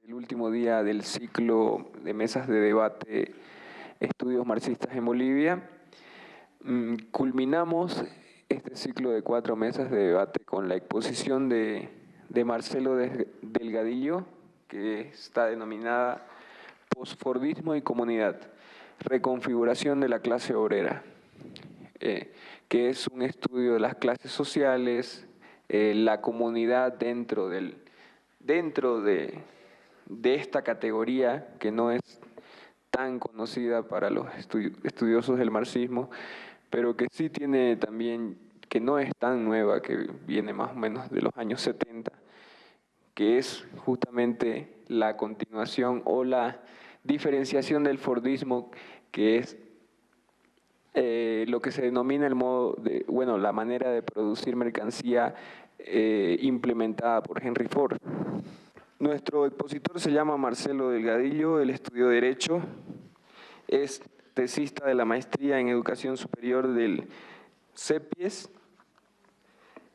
El último día del ciclo de mesas de debate Estudios Marxistas en Bolivia. Culminamos este ciclo de 4 mesas de debate con la exposición de Marcelo Delgadillo, que está denominada Postfordismo y Comunidad, reconfiguración de la clase obrera, que es un estudio de las clases sociales, la comunidad dentro de esta categoría que no es tan conocida para los estudiosos del marxismo, pero que sí tiene también, que no es tan nueva, que viene más o menos de los años 70, que es justamente la continuación o la diferenciación del fordismo, que es lo que se denomina el modo de, bueno, la manera de producir mercancía implementada por Henry Ford. Nuestro expositor se llama Marcelo Delgadillo, él estudió Derecho, es tesista de la maestría en Educación Superior del CEPIES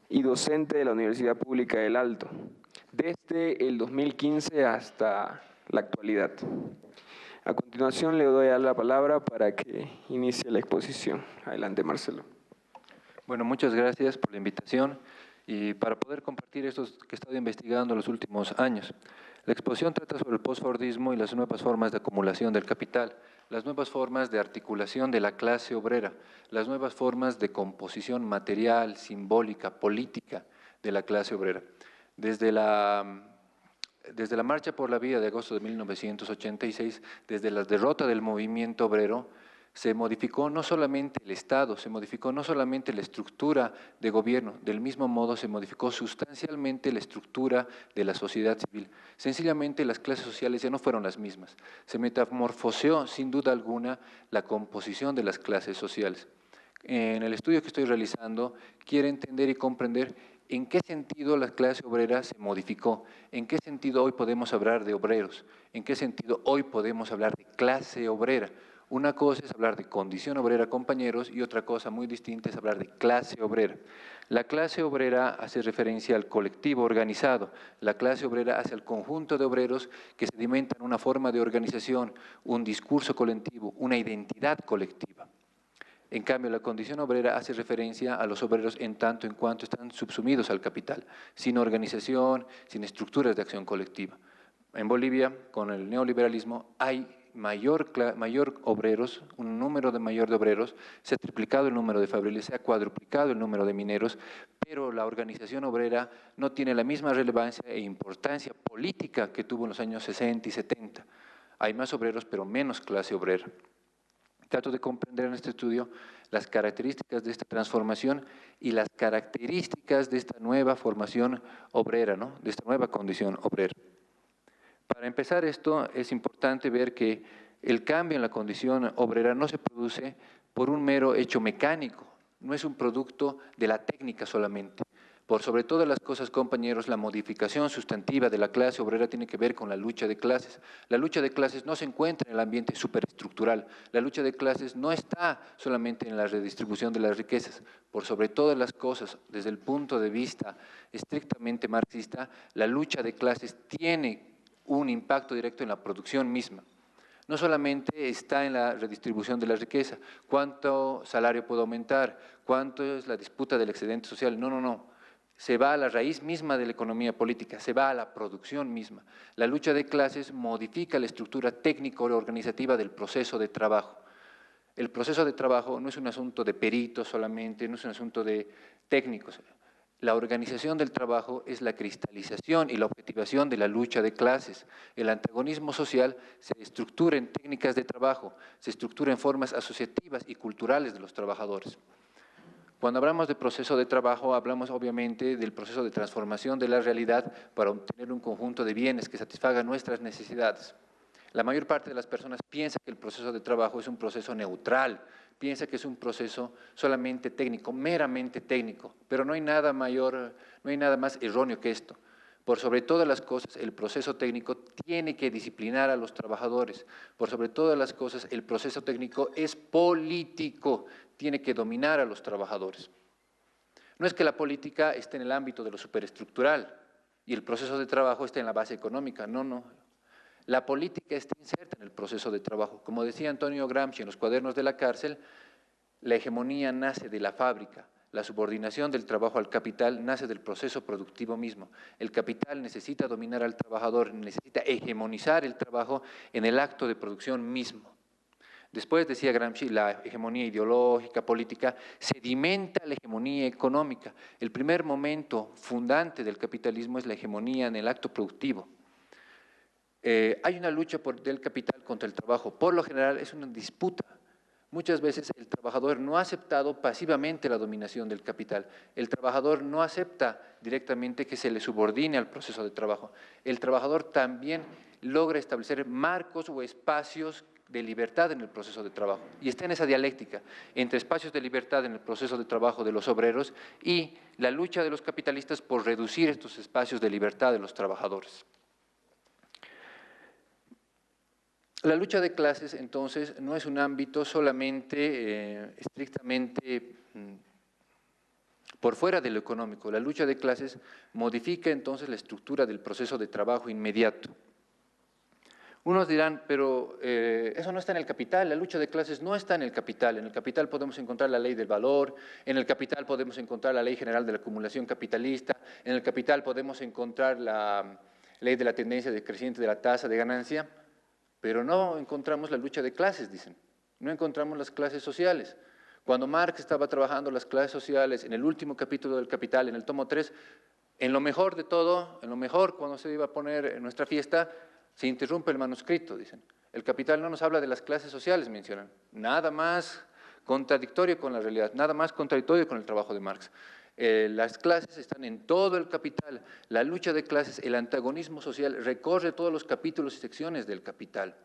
y docente de la Universidad Pública del Alto, desde el 2015 hasta la actualidad. A continuación le doy la palabra para que inicie la exposición. Adelante, Marcelo. Bueno, muchas gracias por la invitación y para poder compartir esto que he estado investigando en los últimos años. La exposición trata sobre el postfordismo y las nuevas formas de acumulación del capital, las nuevas formas de articulación de la clase obrera, las nuevas formas de composición material, simbólica, política de la clase obrera. Desde la Marcha por la Vida de agosto de 1986, desde la derrota del movimiento obrero, se modificó no solamente el Estado, se modificó no solamente la estructura de gobierno, del mismo modo se modificó sustancialmente la estructura de la sociedad civil. Sencillamente las clases sociales ya no fueron las mismas. Se metamorfoseó sin duda alguna la composición de las clases sociales. En el estudio que estoy realizando, quiero entender y comprender en qué sentido la clase obrera se modificó, en qué sentido hoy podemos hablar de obreros, en qué sentido hoy podemos hablar de clase obrera. Una cosa es hablar de condición obrera, compañeros, y otra cosa muy distinta es hablar de clase obrera. La clase obrera hace referencia al colectivo organizado, la clase obrera hace al conjunto de obreros que sedimentan una forma de organización, un discurso colectivo, una identidad colectiva. En cambio, la condición obrera hace referencia a los obreros en tanto en cuanto están subsumidos al capital, sin organización, sin estructuras de acción colectiva. En Bolivia, con el neoliberalismo, hay mayor obreros, un número mayor de obreros, se ha triplicado el número de fabriles, se ha cuadruplicado el número de mineros, pero la organización obrera no tiene la misma relevancia e importancia política que tuvo en los años 60 y 70. Hay más obreros, pero menos clase obrera. Trato de comprender en este estudio las características de esta transformación y las características de esta nueva formación obrera, ¿no? De esta nueva condición obrera. Para empezar esto, es importante ver que el cambio en la condición obrera no se produce por un mero hecho mecánico, no es un producto de la técnica solamente. Por sobre todas las cosas, compañeros, la modificación sustantiva de la clase obrera tiene que ver con la lucha de clases. La lucha de clases no se encuentra en el ambiente superestructural. La lucha de clases no está solamente en la redistribución de las riquezas. Por sobre todas las cosas, desde el punto de vista estrictamente marxista, la lucha de clases tiene un impacto directo en la producción misma. No solamente está en la redistribución de la riqueza, cuánto salario puedo aumentar, cuánto es la disputa del excedente social, no. Se va a la raíz misma de la economía política, se va a la producción misma. La lucha de clases modifica la estructura técnico-organizativa del proceso de trabajo. El proceso de trabajo no es un asunto de peritos solamente, no es un asunto de técnicos. La organización del trabajo es la cristalización y la objetivación de la lucha de clases. El antagonismo social se estructura en técnicas de trabajo, se estructura en formas asociativas y culturales de los trabajadores. Cuando hablamos de proceso de trabajo, hablamos obviamente del proceso de transformación de la realidad para obtener un conjunto de bienes que satisfagan nuestras necesidades. La mayor parte de las personas piensa que el proceso de trabajo es un proceso neutral, piensa que es un proceso solamente técnico, meramente técnico, pero no hay nada mayor, no hay nada más erróneo que esto. Por sobre todas las cosas, el proceso técnico tiene que disciplinar a los trabajadores. Por sobre todas las cosas, el proceso técnico es político, tiene que dominar a los trabajadores. No es que la política esté en el ámbito de lo superestructural y el proceso de trabajo esté en la base económica, no. La política está inserta en el proceso de trabajo. Como decía Antonio Gramsci en los cuadernos de la cárcel, la hegemonía nace de la fábrica. La subordinación del trabajo al capital nace del proceso productivo mismo. El capital necesita dominar al trabajador, necesita hegemonizar el trabajo en el acto de producción mismo. Después, decía Gramsci, la hegemonía ideológica, política, sedimenta la hegemonía económica. El primer momento fundante del capitalismo es la hegemonía en el acto productivo. Hay una lucha del capital contra el trabajo. Por lo general es una disputa. Muchas veces el trabajador no ha aceptado pasivamente la dominación del capital. El trabajador no acepta directamente que se le subordine al proceso de trabajo. El trabajador también logra establecer marcos o espacios de libertad en el proceso de trabajo. Y está en esa dialéctica entre espacios de libertad en el proceso de trabajo de los obreros y la lucha de los capitalistas por reducir estos espacios de libertad de los trabajadores. La lucha de clases, entonces, no es un ámbito solamente estrictamente por fuera de lo económico. La lucha de clases modifica entonces la estructura del proceso de trabajo inmediato. Unos dirán, pero eso no está en el capital, la lucha de clases no está en el capital podemos encontrar la ley del valor, en el capital podemos encontrar la ley general de la acumulación capitalista, en el capital podemos encontrar la ley de la tendencia decreciente de la tasa de ganancia, pero no encontramos la lucha de clases, dicen, no encontramos las clases sociales. Cuando Marx estaba trabajando las clases sociales en el último capítulo del Capital, en el tomo 3, en lo mejor de todo, en lo mejor cuando se iba a poner en nuestra fiesta, se interrumpe el manuscrito, dicen. El Capital no nos habla de las clases sociales, mencionan. Nada más contradictorio con la realidad, nada más contradictorio con el trabajo de Marx. Las clases están en todo el Capital. La lucha de clases, el antagonismo social, recorre todos los capítulos y secciones del Capital.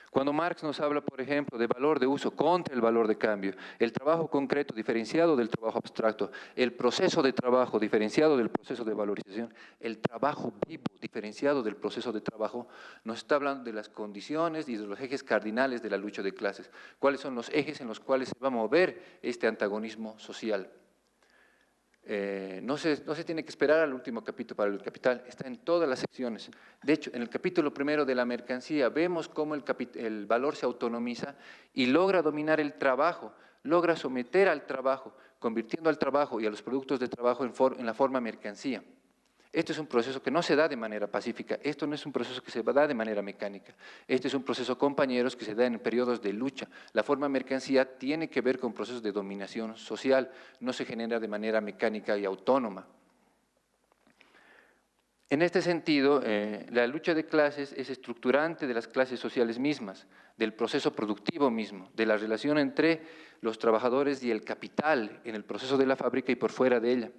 Cuando Marx nos habla, por ejemplo, de valor de uso contra el valor de cambio, el trabajo concreto diferenciado del trabajo abstracto, el proceso de trabajo diferenciado del proceso de valorización, el trabajo vivo diferenciado del proceso de trabajo, nos está hablando de las condiciones y de los ejes cardinales de la lucha de clases. ¿Cuáles son los ejes en los cuales se va a mover este antagonismo social? No se tiene que esperar al último capítulo para el capital, está en todas las secciones. De hecho, en el capítulo primero de la mercancía vemos cómo el valor se autonomiza y logra dominar el trabajo, logra someter al trabajo, convirtiendo al trabajo y a los productos de trabajo en la forma mercancía. Esto es un proceso que no se da de manera pacífica, esto no es un proceso que se da de manera mecánica, este es un proceso, compañeros, que se da en periodos de lucha. La forma mercancía tiene que ver con procesos de dominación social, no se genera de manera mecánica y autónoma. En este sentido, la lucha de clases es estructurante de las clases sociales mismas, del proceso productivo mismo, de la relación entre los trabajadores y el capital en el proceso de la fábrica y por fuera de ella.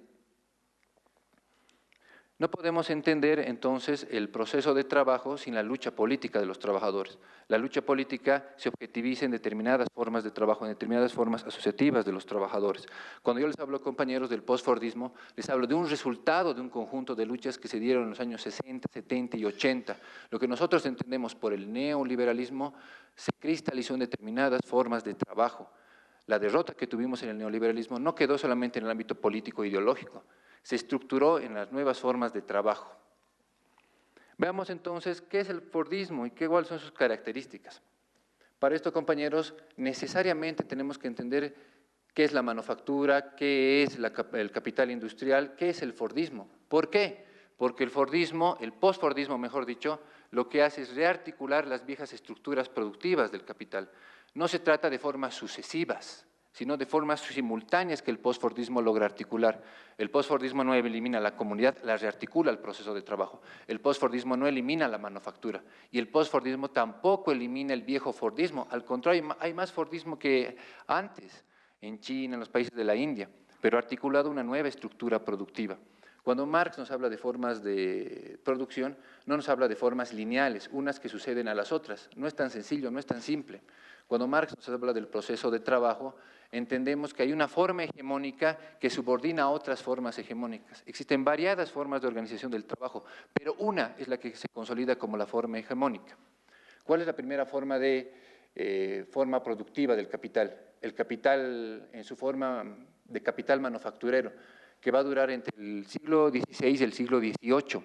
No podemos entender entonces el proceso de trabajo sin la lucha política de los trabajadores. La lucha política se objetiviza en determinadas formas de trabajo, en determinadas formas asociativas de los trabajadores. Cuando yo les hablo, compañeros, del postfordismo, les hablo de un resultado de un conjunto de luchas que se dieron en los años 60, 70 y 80. Lo que nosotros entendemos por el neoliberalismo se cristalizó en determinadas formas de trabajo. La derrota que tuvimos en el neoliberalismo no quedó solamente en el ámbito político e ideológico, se estructuró en las nuevas formas de trabajo. Veamos entonces qué es el fordismo y cuáles son sus características. Para esto, compañeros, necesariamente tenemos que entender qué es la manufactura, qué es el capital industrial, qué es el fordismo. ¿Por qué? Porque el fordismo, el postfordismo mejor dicho, lo que hace es rearticular las viejas estructuras productivas del capital. No se trata de formas sucesivas, sino de formas simultáneas que el postfordismo logra articular. El postfordismo no elimina la comunidad, la rearticula el proceso de trabajo. El postfordismo no elimina la manufactura y el postfordismo tampoco elimina el viejo fordismo. Al contrario, hay más fordismo que antes, en China, en los países de la India, pero ha articulado una nueva estructura productiva. Cuando Marx nos habla de formas de producción, no nos habla de formas lineales, unas que suceden a las otras. No es tan sencillo, no es tan simple. Cuando Marx nos habla del proceso de trabajo, entendemos que hay una forma hegemónica que subordina a otras formas hegemónicas. Existen variadas formas de organización del trabajo, pero una es la que se consolida como la forma hegemónica. ¿Cuál es la primera forma forma productiva del capital? El capital en su forma de capital manufacturero, que va a durar entre el siglo XVI y el siglo XVIII.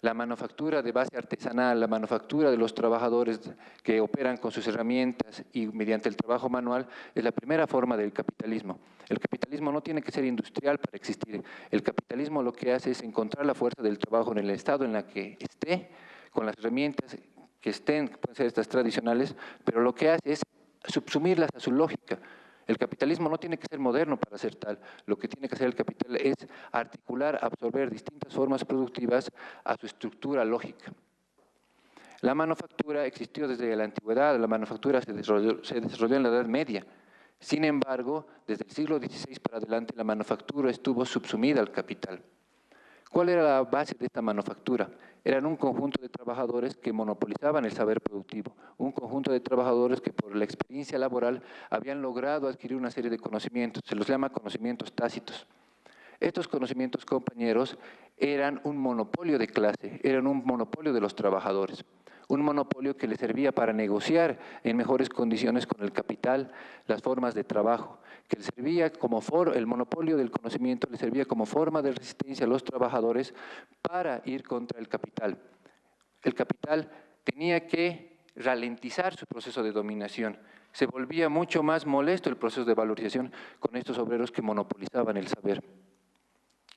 La manufactura de base artesanal, la manufactura de los trabajadores que operan con sus herramientas y mediante el trabajo manual es la primera forma del capitalismo. El capitalismo no tiene que ser industrial para existir. El capitalismo lo que hace es encontrar la fuerza del trabajo en el estado en la que esté, con las herramientas que estén, que pueden ser estas tradicionales, pero lo que hace es subsumirlas a su lógica. El capitalismo no tiene que ser moderno para ser tal. Lo que tiene que hacer el capital es articular, absorber distintas formas productivas a su estructura lógica. La manufactura existió desde la antigüedad, la manufactura se desarrolló en la Edad Media. Sin embargo, desde el siglo XVI para adelante, la manufactura estuvo subsumida al capital. ¿Cuál era la base de esta manufactura? Eran un conjunto de trabajadores que monopolizaban el saber productivo, un conjunto de trabajadores que por la experiencia laboral habían logrado adquirir una serie de conocimientos, se los llama conocimientos tácitos. Estos conocimientos, compañeros, eran un monopolio de clase, eran un monopolio de los trabajadores, un monopolio que les servía para negociar en mejores condiciones con el capital las formas de trabajo, que les servía como el monopolio del conocimiento les servía como forma de resistencia a los trabajadores para ir contra el capital. El capital tenía que ralentizar su proceso de dominación. Se volvía mucho más molesto el proceso de valorización con estos obreros que monopolizaban el saber.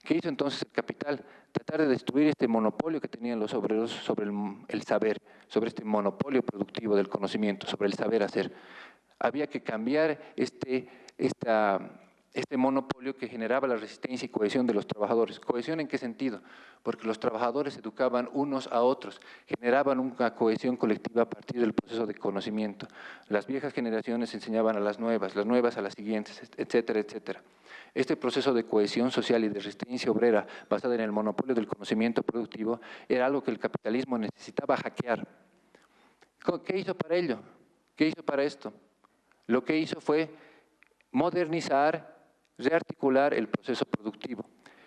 ¿Qué hizo entonces el capital? Tratar de destruir este monopolio que tenían los obreros sobre el saber, sobre este monopolio productivo del conocimiento, sobre el saber hacer. Había que cambiar este monopolio que generaba la resistencia y cohesión de los trabajadores. ¿Cohesión en qué sentido? Porque los trabajadores educaban unos a otros, generaban una cohesión colectiva a partir del proceso de conocimiento. Las viejas generaciones enseñaban a las nuevas a las siguientes, etcétera, etcétera. Este proceso de cohesión social y de resistencia obrera basada en el monopolio del conocimiento productivo era algo que el capitalismo necesitaba hackear. ¿Qué hizo para ello? ¿Qué hizo para esto? Lo que hizo fue modernizar, rearticular el proceso productivo,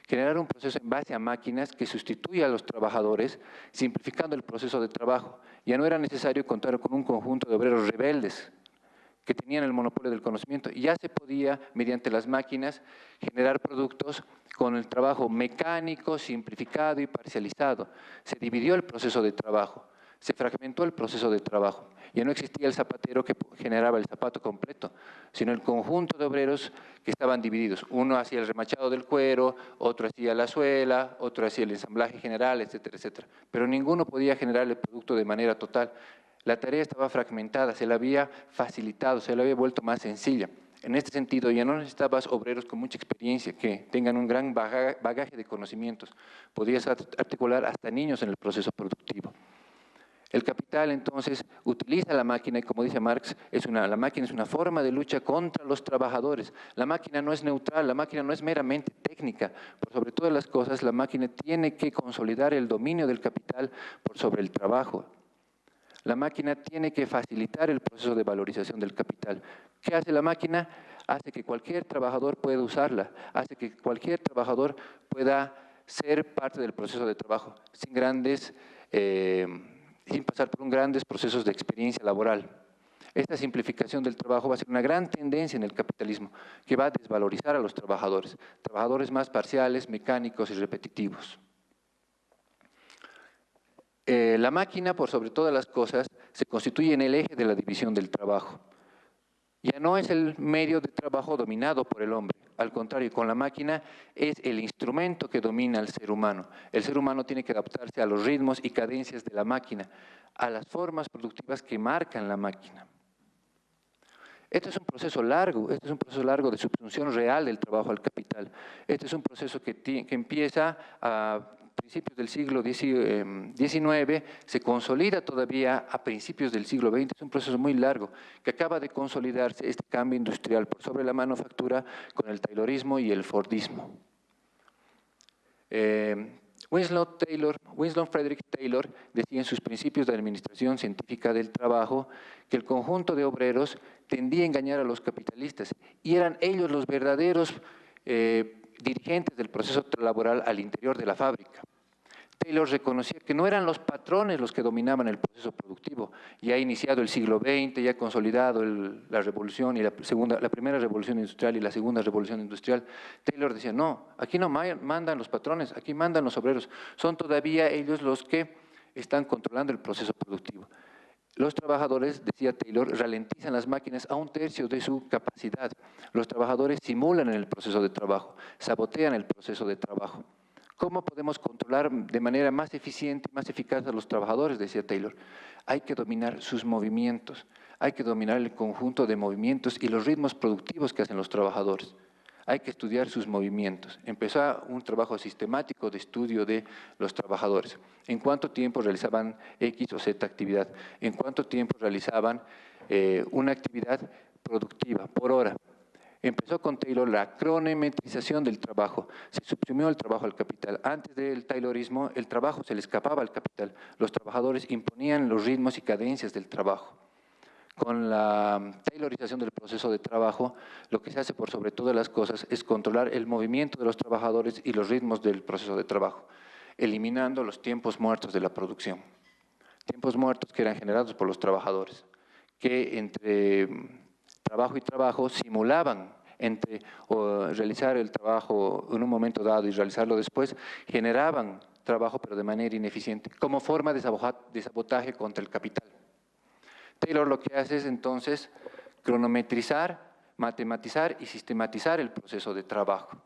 generar un proceso en base a máquinas que sustituya a los trabajadores, simplificando el proceso de trabajo. Ya no era necesario contar con un conjunto de obreros rebeldes que tenían el monopolio del conocimiento, y ya se podía, mediante las máquinas, generar productos con el trabajo mecánico, simplificado y parcializado. Se dividió el proceso de trabajo, se fragmentó el proceso de trabajo. Ya no existía el zapatero que generaba el zapato completo, sino el conjunto de obreros que estaban divididos. Uno hacía el remachado del cuero, otro hacía la suela, otro hacía el ensamblaje general, etcétera, etcétera. Pero ninguno podía generar el producto de manera total. La tarea estaba fragmentada, se la había facilitado, se la había vuelto más sencilla. En este sentido, ya no necesitabas obreros con mucha experiencia, que tengan un gran bagaje de conocimientos. Podías articular hasta niños en el proceso productivo. El capital, entonces, utiliza la máquina y, como dice Marx, la máquina es una forma de lucha contra los trabajadores. La máquina no es neutral, la máquina no es meramente técnica. Por sobre todas las cosas, la máquina tiene que consolidar el dominio del capital por sobre el trabajo. La máquina tiene que facilitar el proceso de valorización del capital. ¿Qué hace la máquina? Hace que cualquier trabajador pueda usarla, hace que cualquier trabajador pueda ser parte del proceso de trabajo, sin pasar por grandes procesos de experiencia laboral. Esta simplificación del trabajo va a ser una gran tendencia en el capitalismo, que va a desvalorizar a los trabajadores más parciales, mecánicos y repetitivos. La máquina, por sobre todas las cosas, se constituye en el eje de la división del trabajo. Ya no es el medio de trabajo dominado por el hombre, al contrario, con la máquina es el instrumento que domina al ser humano. El ser humano tiene que adaptarse a los ritmos y cadencias de la máquina, a las formas productivas que marcan la máquina. Este es un proceso largo, de subsunción real del trabajo al capital. Este es un proceso que empieza a principios del siglo XIX, se consolida todavía a principios del siglo XX, es un proceso muy largo, que acaba de consolidarse este cambio industrial por sobre la manufactura con el taylorismo y el fordismo. Winslow Frederick Taylor decía en sus principios de administración científica del trabajo que el conjunto de obreros tendía a engañar a los capitalistas y eran ellos los verdaderos dirigentes del proceso laboral al interior de la fábrica. Taylor reconocía que no eran los patrones los que dominaban el proceso productivo. Ya ha iniciado el siglo XX, ya ha consolidado la revolución y la primera revolución industrial y la segunda revolución industrial. Taylor decía, no, aquí no mandan los patrones, aquí mandan los obreros. Son todavía ellos los que están controlando el proceso productivo. Los trabajadores, decía Taylor, ralentizan las máquinas a 1/3 de su capacidad. Los trabajadores simulan en el proceso de trabajo, sabotean el proceso de trabajo. ¿Cómo podemos controlar de manera más eficiente y más eficaz a los trabajadores?, decía Taylor. Hay que dominar sus movimientos, hay que dominar el conjunto de movimientos y los ritmos productivos que hacen los trabajadores. Hay que estudiar sus movimientos. Empezó un trabajo sistemático de estudio de los trabajadores. ¿En cuánto tiempo realizaban X o Z actividad? ¿En cuánto tiempo realizaban una actividad productiva por hora? Empezó con Taylor la cronometrización del trabajo. Se suprimió el trabajo al capital. Antes del Taylorismo, el trabajo se le escapaba al capital. Los trabajadores imponían los ritmos y cadencias del trabajo. Con la taylorización del proceso de trabajo, lo que se hace por sobre todas las cosas es controlar el movimiento de los trabajadores y los ritmos del proceso de trabajo, eliminando los tiempos muertos de la producción. Tiempos muertos que eran generados por los trabajadores, que entre trabajo y trabajo simulaban realizar el trabajo en un momento dado y realizarlo después, generaban trabajo pero de manera ineficiente, como forma de sabotaje contra el capital. Taylor lo que hace es entonces cronometrizar, matematizar y sistematizar el proceso de trabajo,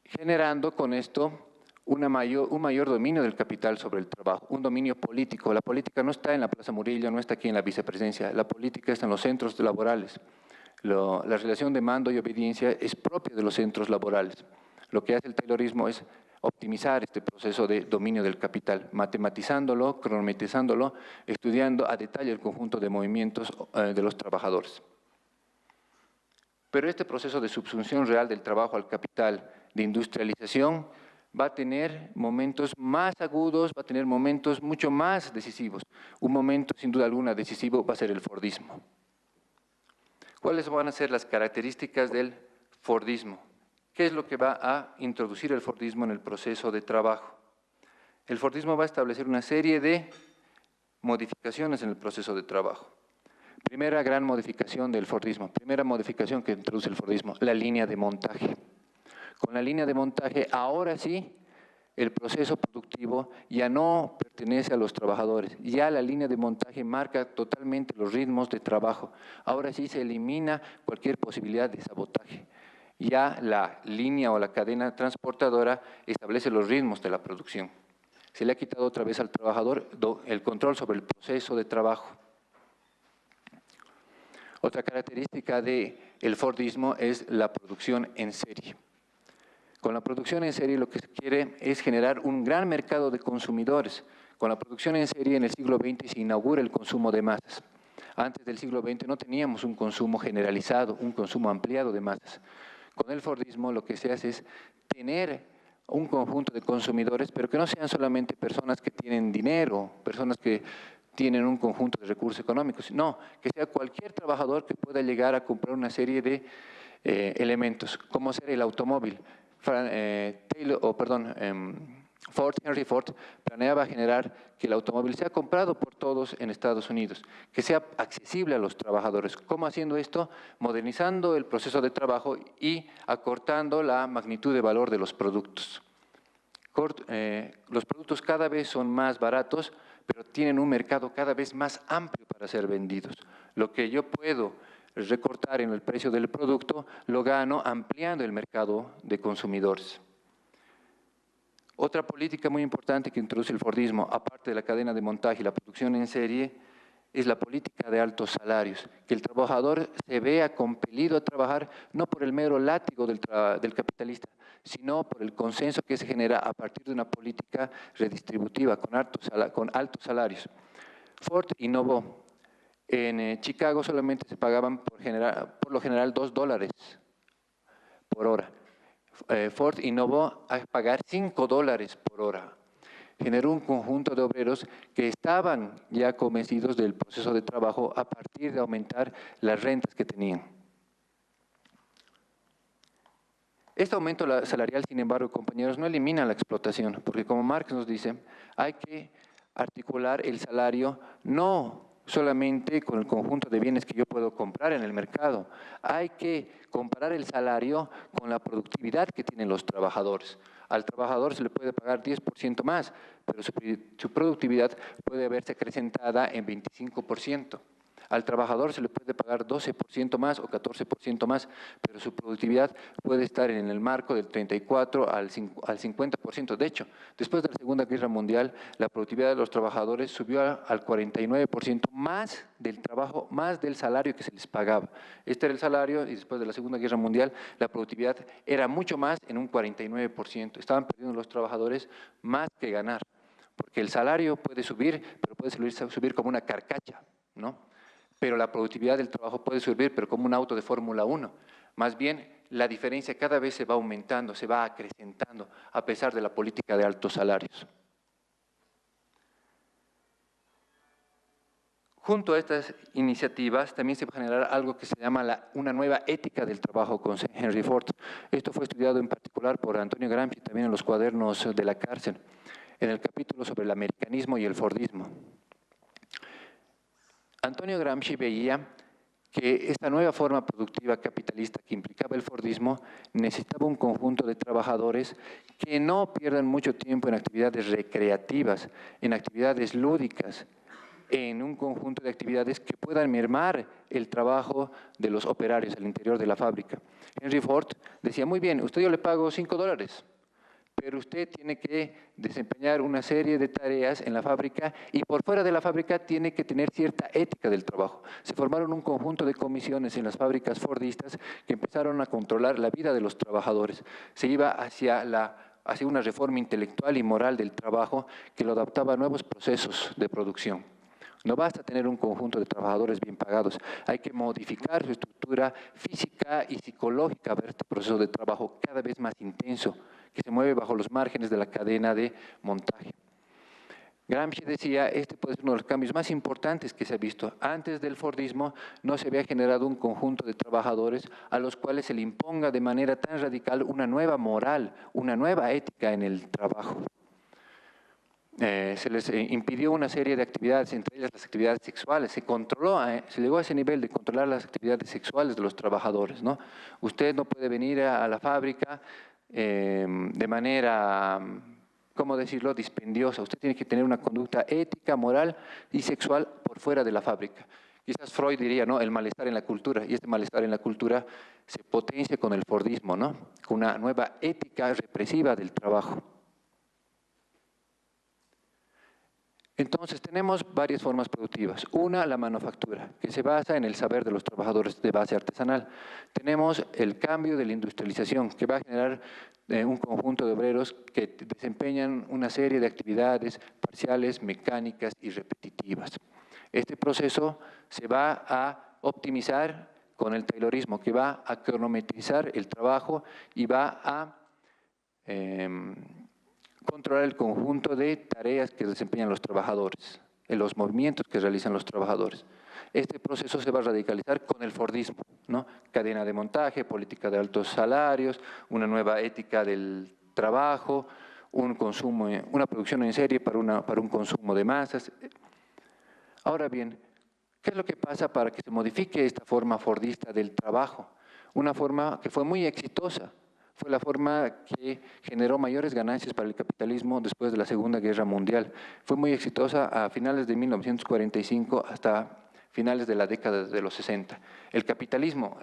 generando con esto un mayor dominio del capital sobre el trabajo, un dominio político. La política no está en la Plaza Murillo, no está aquí en la vicepresidencia, la política está en los centros laborales. La relación de mando y obediencia es propia de los centros laborales. Lo que hace el Taylorismo es optimizar este proceso de dominio del capital, matematizándolo, cronometrizándolo, estudiando a detalle el conjunto de movimientos de los trabajadores. Pero este proceso de subsunción real del trabajo al capital, de industrialización, va a tener momentos más agudos, va a tener momentos mucho más decisivos. Un momento, sin duda alguna, decisivo va a ser el Fordismo. ¿Cuáles van a ser las características del Fordismo? ¿Qué es lo que va a introducir el Fordismo en el proceso de trabajo? El Fordismo va a establecer una serie de modificaciones en el proceso de trabajo. Primera gran modificación del Fordismo, primera modificación que introduce el Fordismo, la línea de montaje. Con la línea de montaje, ahora sí, el proceso productivo ya no pertenece a los trabajadores. Ya la línea de montaje marca totalmente los ritmos de trabajo. Ahora sí se elimina cualquier posibilidad de sabotaje. Ya la línea o la cadena transportadora establece los ritmos de la producción. Se le ha quitado otra vez al trabajador el control sobre el proceso de trabajo. Otra característica del Fordismo es la producción en serie. Con la producción en serie lo que se quiere es generar un gran mercado de consumidores. Con la producción en serie en el siglo XX se inaugura el consumo de masas. Antes del siglo XX no teníamos un consumo generalizado, un consumo ampliado de masas. Con el Fordismo lo que se hace es tener un conjunto de consumidores, pero que no sean solamente personas que tienen dinero, personas que tienen un conjunto de recursos económicos, no, que sea cualquier trabajador que pueda llegar a comprar una serie de elementos, como ser el automóvil. Henry Ford planeaba generar que el automóvil sea comprado por todos en Estados Unidos, que sea accesible a los trabajadores. ¿Cómo haciendo esto? Modernizando el proceso de trabajo y acortando la magnitud de valor de los productos. Los productos cada vez son más baratos, pero tienen un mercado cada vez más amplio para ser vendidos. Lo que yo puedo recortar en el precio del producto, lo gano ampliando el mercado de consumidores. Otra política muy importante que introduce el Fordismo, aparte de la cadena de montaje y la producción en serie, es la política de altos salarios, que el trabajador se vea compelido a trabajar no por el mero látigo del capitalista, sino por el consenso que se genera a partir de una política redistributiva con altos salarios. Ford innovó. En Chicago solamente se pagaban por lo general $2 por hora. Ford innovó a pagar $5 por hora. Generó un conjunto de obreros que estaban ya convencidos del proceso de trabajo a partir de aumentar las rentas que tenían. Este aumento salarial, sin embargo, compañeros, no elimina la explotación, porque como Marx nos dice, hay que articular el salario no solamente con el conjunto de bienes que yo puedo comprar en el mercado, hay que comparar el salario con la productividad que tienen los trabajadores. Al trabajador se le puede pagar 10% más, pero su productividad puede verse acrecentada en 25%. Al trabajador se le puede pagar 12% más o 14% más, pero su productividad puede estar en el marco del 34 al 50%. De hecho, después de la Segunda Guerra Mundial, la productividad de los trabajadores subió al 49% más del trabajo, más del salario que se les pagaba. Este era el salario y después de la Segunda Guerra Mundial, la productividad era mucho más en un 49%. Estaban perdiendo los trabajadores más que ganar, porque el salario puede subir, pero puede subir como una carcacha, ¿no? Pero la productividad del trabajo puede subir, pero como un auto de Fórmula 1. Más bien, la diferencia cada vez se va aumentando, se va acrecentando, a pesar de la política de altos salarios. Junto a estas iniciativas, también se va a generar algo que se llama una nueva ética del trabajo con Henry Ford. Esto fue estudiado en particular por Antonio Gramsci, también en los cuadernos de la cárcel, en el capítulo sobre el americanismo y el fordismo. Antonio Gramsci veía que esta nueva forma productiva capitalista que implicaba el fordismo necesitaba un conjunto de trabajadores que no pierdan mucho tiempo en actividades recreativas, en actividades lúdicas, en un conjunto de actividades que puedan mermar el trabajo de los operarios al interior de la fábrica. Henry Ford decía, muy bien, usted yo le pago $5, pero usted tiene que desempeñar una serie de tareas en la fábrica y por fuera de la fábrica tiene que tener cierta ética del trabajo. Se formaron un conjunto de comisiones en las fábricas fordistas que empezaron a controlar la vida de los trabajadores. Se iba hacia una reforma intelectual y moral del trabajo que lo adaptaba a nuevos procesos de producción. No basta tener un conjunto de trabajadores bien pagados, hay que modificar su estructura física y psicológica ver este proceso de trabajo cada vez más intenso, que se mueve bajo los márgenes de la cadena de montaje. Gramsci decía, este puede ser uno de los cambios más importantes que se ha visto. Antes del fordismo no se había generado un conjunto de trabajadores a los cuales se le imponga de manera tan radical una nueva moral, una nueva ética en el trabajo. Se les impidió una serie de actividades, entre ellas las actividades sexuales. Se llegó a ese nivel de controlar las actividades sexuales de los trabajadores, ¿no? Usted no puede venir a la fábrica de manera, ¿cómo decirlo?, dispendiosa. Usted tiene que tener una conducta ética, moral y sexual por fuera de la fábrica. Quizás Freud diría, ¿no?, el malestar en la cultura, y este malestar en la cultura se potencia con el fordismo, ¿no?, con una nueva ética represiva del trabajo. Entonces, tenemos varias formas productivas. Una, la manufactura, que se basa en el saber de los trabajadores de base artesanal. Tenemos el cambio de la industrialización, que va a generar un conjunto de obreros que desempeñan una serie de actividades parciales, mecánicas y repetitivas. Este proceso se va a optimizar con el taylorismo, que va a cronometrizar el trabajo y va a controlar el conjunto de tareas que desempeñan los trabajadores, en los movimientos que realizan los trabajadores. Este proceso se va a radicalizar con el fordismo, ¿no? Cadena de montaje, política de altos salarios, una nueva ética del trabajo, una producción en serie para un consumo de masas. Ahora bien, ¿qué es lo que pasa para que se modifique esta forma fordista del trabajo? Una forma que fue muy exitosa. Fue la forma que generó mayores ganancias para el capitalismo después de la Segunda Guerra Mundial. Fue muy exitosa a finales de 1945 hasta finales de la década de los 60. El capitalismo,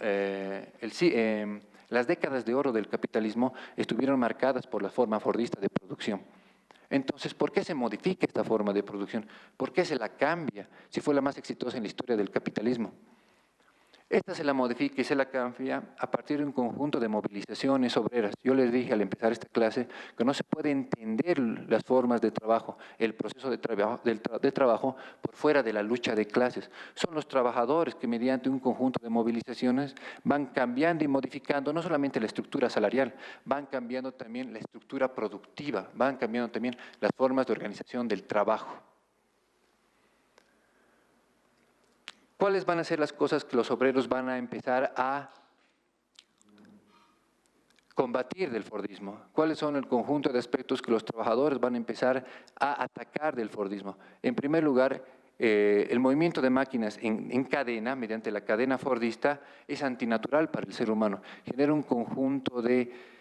las décadas de oro del capitalismo estuvieron marcadas por la forma fordista de producción. Entonces, ¿por qué se modifica esta forma de producción? ¿Por qué se la cambia si fue la más exitosa en la historia del capitalismo? Esta se la modifica y se la cambia a partir de un conjunto de movilizaciones obreras. Yo les dije al empezar esta clase que no se puede entender las formas de trabajo, el proceso de trabajo por fuera de la lucha de clases. Son los trabajadores que mediante un conjunto de movilizaciones van cambiando y modificando no solamente la estructura salarial, van cambiando también la estructura productiva, van cambiando también las formas de organización del trabajo. ¿Cuáles van a ser las cosas que los obreros van a empezar a combatir del Fordismo? ¿Cuáles son el conjunto de aspectos que los trabajadores van a empezar a atacar del Fordismo? En primer lugar, el movimiento de máquinas en cadena, mediante la cadena fordista, es antinatural para el ser humano. Genera un conjunto de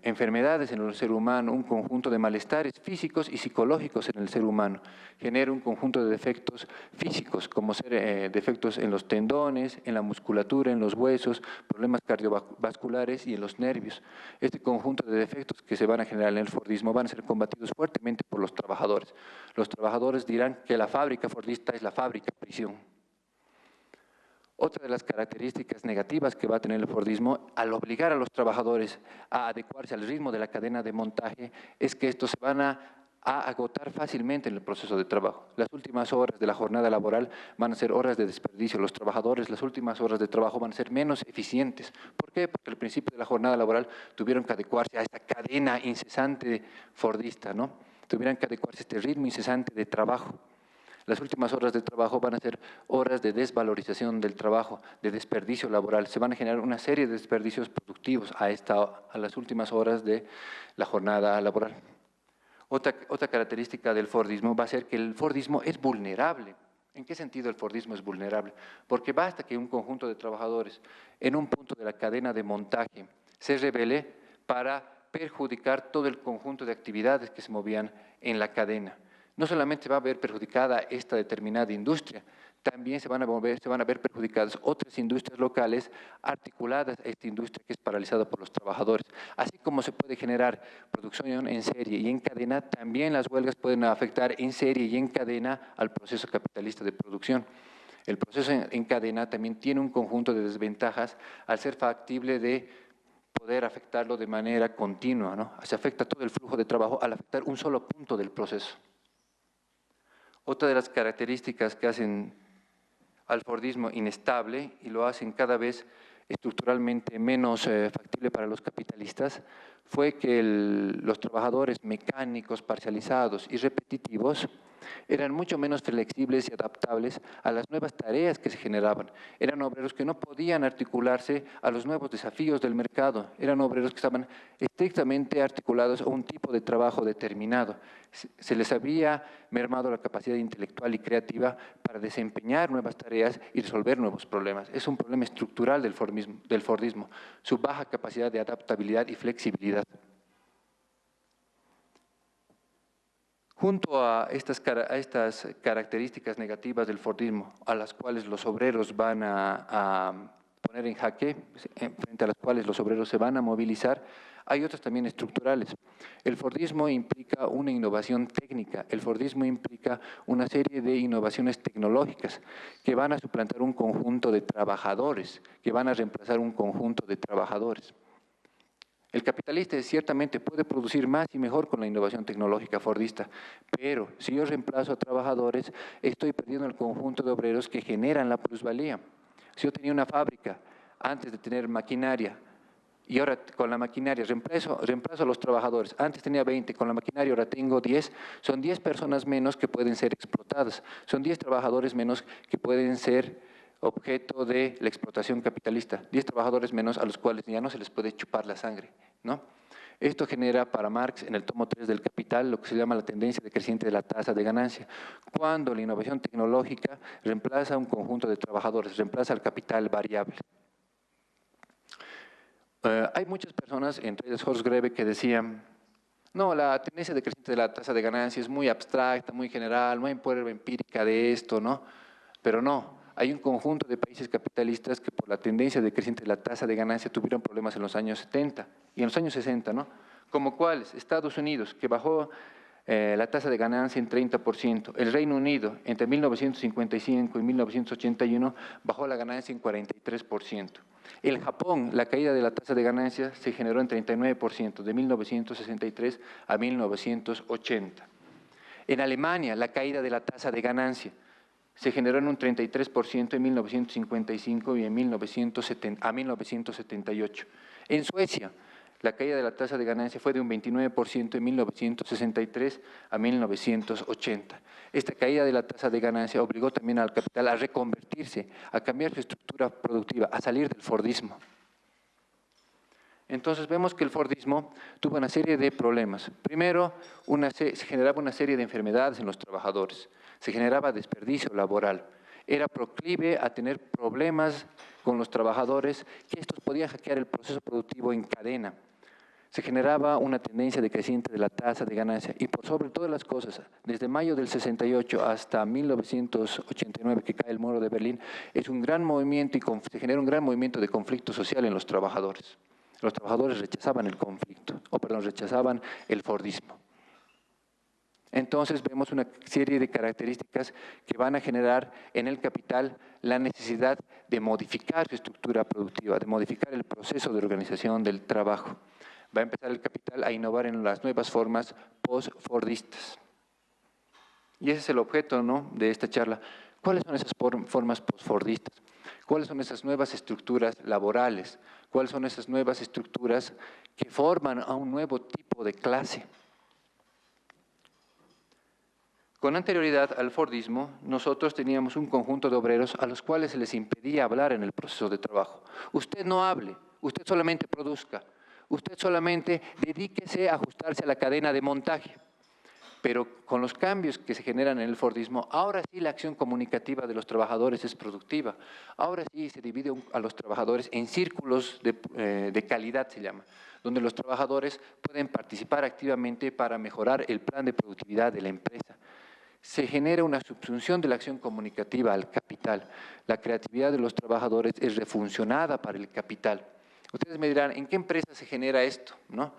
enfermedades en el ser humano, un conjunto de malestares físicos y psicológicos en el ser humano. Genera un conjunto de defectos físicos, como ser defectos en los tendones, en la musculatura, en los huesos, problemas cardiovasculares y en los nervios. Este conjunto de defectos que se van a generar en el Fordismo van a ser combatidos fuertemente por los trabajadores. Los trabajadores dirán que la fábrica fordista es la fábrica prisión. Otra de las características negativas que va a tener el Fordismo, al obligar a los trabajadores a adecuarse al ritmo de la cadena de montaje, es que estos se van a agotar fácilmente en el proceso de trabajo. Las últimas horas de la jornada laboral van a ser horas de desperdicio. Los trabajadores, las últimas horas de trabajo van a ser menos eficientes. ¿Por qué? Porque al principio de la jornada laboral tuvieron que adecuarse a esta cadena incesante fordista, ¿no? Tuvieron que adecuarse a este ritmo incesante de trabajo. Las últimas horas de trabajo van a ser horas de desvalorización del trabajo, de desperdicio laboral. Se van a generar una serie de desperdicios productivos a las últimas horas de la jornada laboral. Otra característica del Fordismo va a ser que el Fordismo es vulnerable. ¿En qué sentido el Fordismo es vulnerable? Porque basta que un conjunto de trabajadores en un punto de la cadena de montaje se rebele para perjudicar todo el conjunto de actividades que se movían en la cadena. No solamente va a ver perjudicada esta determinada industria, también se van a ver perjudicadas otras industrias locales articuladas a esta industria que es paralizada por los trabajadores. Así como se puede generar producción en serie y en cadena, también las huelgas pueden afectar en serie y en cadena al proceso capitalista de producción. El proceso en cadena también tiene un conjunto de desventajas al ser factible de poder afectarlo de manera continua, ¿no? Se afecta todo el flujo de trabajo al afectar un solo punto del proceso. Otra de las características que hacen al Fordismo inestable y lo hacen cada vez estructuralmente menos factible para los capitalistas fue que los trabajadores mecánicos, parcializados y repetitivos eran mucho menos flexibles y adaptables a las nuevas tareas que se generaban. Eran obreros que no podían articularse a los nuevos desafíos del mercado. Eran obreros que estaban estrictamente articulados a un tipo de trabajo determinado. Se les había mermado la capacidad intelectual y creativa para desempeñar nuevas tareas y resolver nuevos problemas. Es un problema estructural del Fordismo, su baja capacidad de adaptabilidad y flexibilidad. Junto a estas características negativas del Fordismo, a las cuales los obreros van a poner en jaque, frente a las cuales los obreros se van a movilizar, hay otras también estructurales. El Fordismo implica una innovación técnica, el Fordismo implica una serie de innovaciones tecnológicas que van a suplantar un conjunto de trabajadores, que van a reemplazar un conjunto de trabajadores. El capitalista ciertamente puede producir más y mejor con la innovación tecnológica fordista, pero si yo reemplazo a trabajadores, estoy perdiendo el conjunto de obreros que generan la plusvalía. Si yo tenía una fábrica antes de tener maquinaria y ahora con la maquinaria reemplazo a los trabajadores, antes tenía 20, con la maquinaria ahora tengo 10, son 10 personas menos que pueden ser explotadas, son 10 trabajadores menos que pueden ser objeto de la explotación capitalista, 10 trabajadores menos a los cuales ya no se les puede chupar la sangre, ¿no? Esto genera para Marx, en el tomo 3 del Capital, lo que se llama la tendencia decreciente de la tasa de ganancia, cuando la innovación tecnológica reemplaza a un conjunto de trabajadores, reemplaza al capital variable. Hay muchas personas, entre ellas Horst Grebe, que decían, no, la tendencia decreciente de la tasa de ganancia es muy abstracta, muy general, no hay prueba empírica de esto, ¿no? Pero no. Hay un conjunto de países capitalistas que por la tendencia decreciente de la tasa de ganancia tuvieron problemas en los años 70 y en los años 60, ¿no? Como cuáles, Estados Unidos, que bajó la tasa de ganancia en 30%. El Reino Unido, entre 1955 y 1981, bajó la ganancia en 43%. El Japón, la caída de la tasa de ganancia se generó en 39%, de 1963 a 1980. En Alemania, la caída de la tasa de ganancia se generó en un 33% en 1955 y a 1978. En Suecia, la caída de la tasa de ganancia fue de un 29% en 1963 a 1980. Esta caída de la tasa de ganancia obligó también al capital a reconvertirse, a cambiar su estructura productiva, a salir del Fordismo. Entonces vemos que el Fordismo tuvo una serie de problemas. Primero, se generaba una serie de enfermedades en los trabajadores, se generaba desperdicio laboral, era proclive a tener problemas con los trabajadores, que estos podían hackear el proceso productivo en cadena. Se generaba una tendencia decreciente de la tasa de ganancia y por sobre todas las cosas, desde mayo del 68 hasta 1989 que cae el muro de Berlín, es un gran movimiento y se genera un gran movimiento de conflicto social en los trabajadores. Los trabajadores rechazaban el conflicto, rechazaban el Fordismo. Entonces vemos una serie de características que van a generar en el capital la necesidad de modificar su estructura productiva, de modificar el proceso de organización del trabajo. Va a empezar el capital a innovar en las nuevas formas post-fordistas. Y ese es el objeto, ¿no?, de esta charla. ¿Cuáles son esas formas post-fordistas? ¿Cuáles son esas nuevas estructuras laborales? ¿Cuáles son esas nuevas estructuras que forman a un nuevo tipo de clase? Con anterioridad al Fordismo, nosotros teníamos un conjunto de obreros a los cuales se les impedía hablar en el proceso de trabajo. Usted no hable, usted solamente produzca, usted solamente dedíquese a ajustarse a la cadena de montaje. Pero con los cambios que se generan en el Fordismo, ahora sí la acción comunicativa de los trabajadores es productiva. Ahora sí se divide a los trabajadores en círculos de calidad, se llama, donde los trabajadores pueden participar activamente para mejorar el plan de productividad de la empresa. Se genera una subsunción de la acción comunicativa al capital. La creatividad de los trabajadores es refuncionada para el capital. Ustedes me dirán, ¿en qué empresa se genera esto?, ¿no?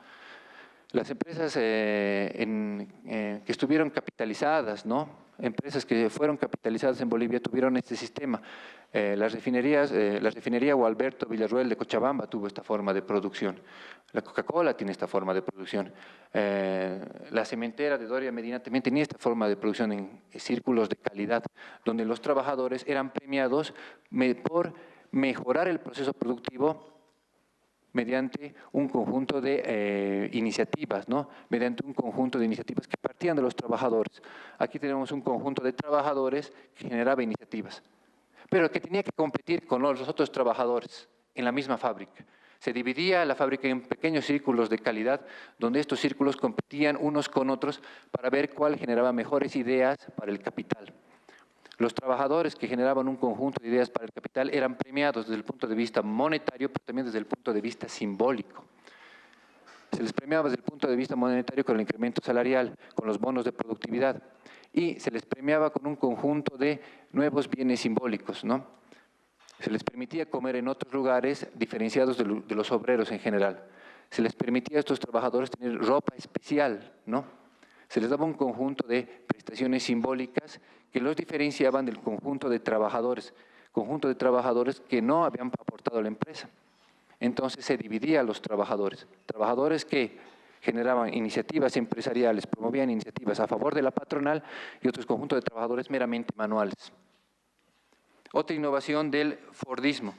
Las empresas que estuvieron capitalizadas, ¿no?, empresas que fueron capitalizadas en Bolivia tuvieron este sistema. La refinería Gualberto Villarroel de Cochabamba tuvo esta forma de producción. La Coca-Cola tiene esta forma de producción. La cementera de Doria Medina también tenía esta forma de producción en círculos de calidad, donde los trabajadores eran premiados por mejorar el proceso productivo mediante un conjunto de iniciativas, ¿no?, mediante un conjunto de iniciativas que partían de los trabajadores. Aquí tenemos un conjunto de trabajadores que generaba iniciativas, pero que tenía que competir con los otros trabajadores en la misma fábrica. Se dividía la fábrica en pequeños círculos de calidad, donde estos círculos competían unos con otros para ver cuál generaba mejores ideas para el capital. Los trabajadores que generaban un conjunto de ideas para el capital eran premiados desde el punto de vista monetario, pero también desde el punto de vista simbólico. Se les premiaba desde el punto de vista monetario con el incremento salarial, con los bonos de productividad, y se les premiaba con un conjunto de nuevos bienes simbólicos, ¿no? Se les permitía comer en otros lugares diferenciados de los obreros en general. Se les permitía a estos trabajadores tener ropa especial, ¿no? Se les daba un conjunto de prestaciones simbólicas que los diferenciaban del conjunto de trabajadores que no habían aportado a la empresa. Entonces se dividía a los trabajadores que generaban iniciativas empresariales, promovían iniciativas a favor de la patronal y otros conjuntos de trabajadores meramente manuales. Otra innovación del Fordismo,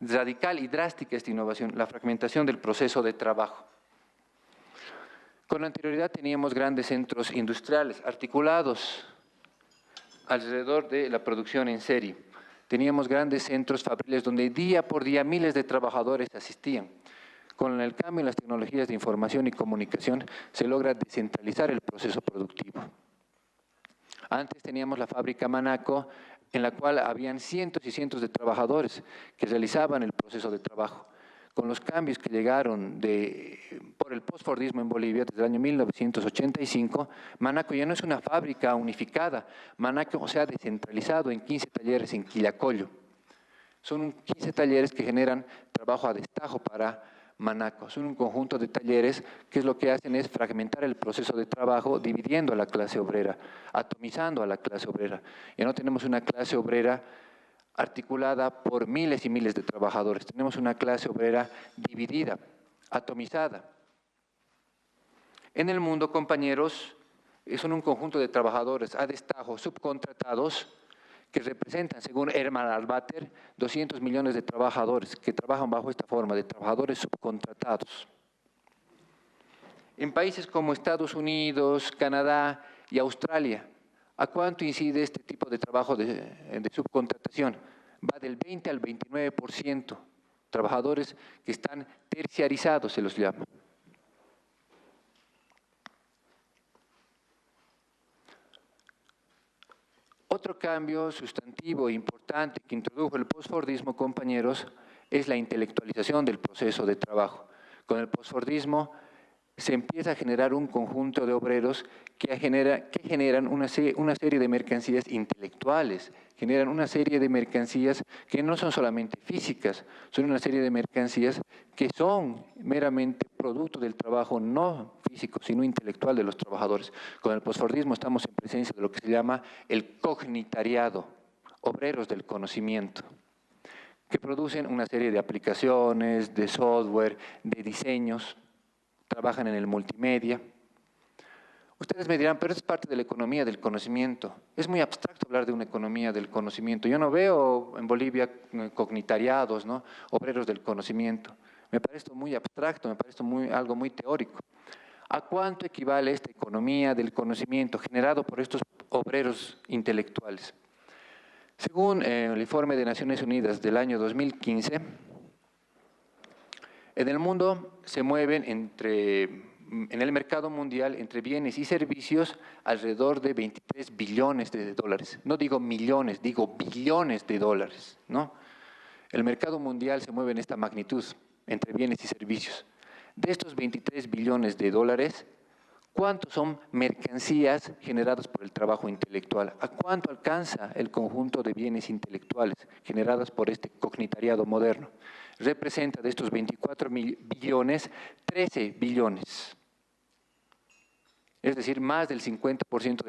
radical y drástica esta innovación, la fragmentación del proceso de trabajo. Con anterioridad teníamos grandes centros industriales articulados alrededor de la producción en serie. Teníamos grandes centros fabriles donde día por día miles de trabajadores asistían. Con el cambio en las tecnologías de información y comunicación se logra descentralizar el proceso productivo. Antes teníamos la fábrica Manaco, en la cual habían cientos y cientos de trabajadores que realizaban el proceso de trabajo. Con los cambios que llegaron por el postfordismo en Bolivia desde el año 1985, Manaco ya no es una fábrica unificada. Manaco se ha descentralizado en 15 talleres en Quillacollo. Son 15 talleres que generan trabajo a destajo para Manaco. Son un conjunto de talleres que lo que hacen es fragmentar el proceso de trabajo, dividiendo a la clase obrera, atomizando a la clase obrera. Ya no tenemos una clase obrera articulada por miles y miles de trabajadores. Tenemos una clase obrera dividida, atomizada. En el mundo, compañeros, son un conjunto de trabajadores a destajo, subcontratados, que representan, según Hermann Arbeiter, 200 millones de trabajadores que trabajan bajo esta forma de trabajadores subcontratados. En países como Estados Unidos, Canadá y Australia, ¿a cuánto incide este tipo de trabajo de subcontratación? Va del 20 al 29%. trabajadores que están terciarizados, se los llama. Otro cambio sustantivo e importante que introdujo el postfordismo, compañeros, es la intelectualización del proceso de trabajo. Con el postfordismo se empieza a generar un conjunto de obreros que generan una serie de mercancías intelectuales, generan una serie de mercancías que no son solamente físicas, son una serie de mercancías que son meramente producto del trabajo no físico, sino intelectual de los trabajadores. Con el postfordismo estamos en presencia de lo que se llama el cognitariado, obreros del conocimiento, que producen una serie de aplicaciones, de software, de diseños, trabajan en el multimedia. Ustedes me dirán, pero es parte de la economía del conocimiento. Es muy abstracto hablar de una economía del conocimiento. Yo no veo en Bolivia cognitariados, ¿no? Obreros del conocimiento. Me parece esto muy abstracto, me parece algo muy teórico. ¿A cuánto equivale esta economía del conocimiento generado por estos obreros intelectuales? Según el informe de Naciones Unidas del año 2015, en el mundo se mueven en el mercado mundial entre bienes y servicios alrededor de 23 billones de dólares. No digo millones, digo billones de dólares, ¿no? El mercado mundial se mueve en esta magnitud entre bienes y servicios. De estos 23 billones de dólares, ¿cuántos son mercancías generadas por el trabajo intelectual? ¿A cuánto alcanza el conjunto de bienes intelectuales generadas por este cognitariado moderno? Representa de estos 24 billones, 13 billones. Es decir, más del 50%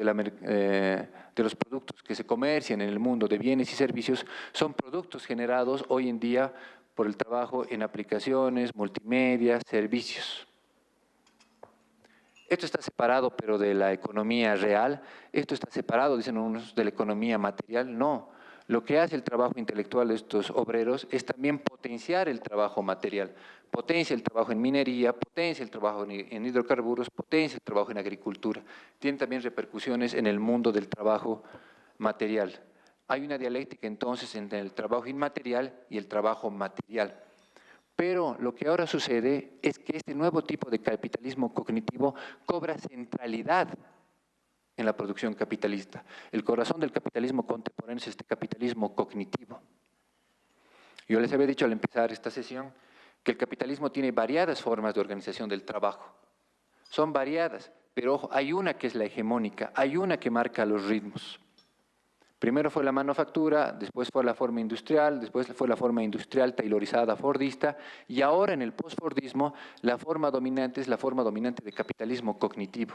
de los productos que se comercian en el mundo de bienes y servicios son productos generados hoy en día por el trabajo en aplicaciones, multimedia, servicios. Esto está separado, pero de la economía real. Esto está separado, dicen unos, de la economía material. No. Lo que hace el trabajo intelectual de estos obreros es también potenciar el trabajo material. Potencia el trabajo en minería, potencia el trabajo en hidrocarburos, potencia el trabajo en agricultura. Tiene también repercusiones en el mundo del trabajo material. Hay una dialéctica entonces entre el trabajo inmaterial y el trabajo material. Pero lo que ahora sucede es que este nuevo tipo de capitalismo cognitivo cobra centralidad en la producción capitalista. El corazón del capitalismo contemporáneo es este capitalismo cognitivo. Yo les había dicho al empezar esta sesión que el capitalismo tiene variadas formas de organización del trabajo. Son variadas, pero ojo, hay una que es la hegemónica, hay una que marca los ritmos. Primero fue la manufactura, después fue la forma industrial, después fue la forma industrial taylorizada fordista, y ahora en el postfordismo la forma dominante es la forma dominante de capitalismo cognitivo,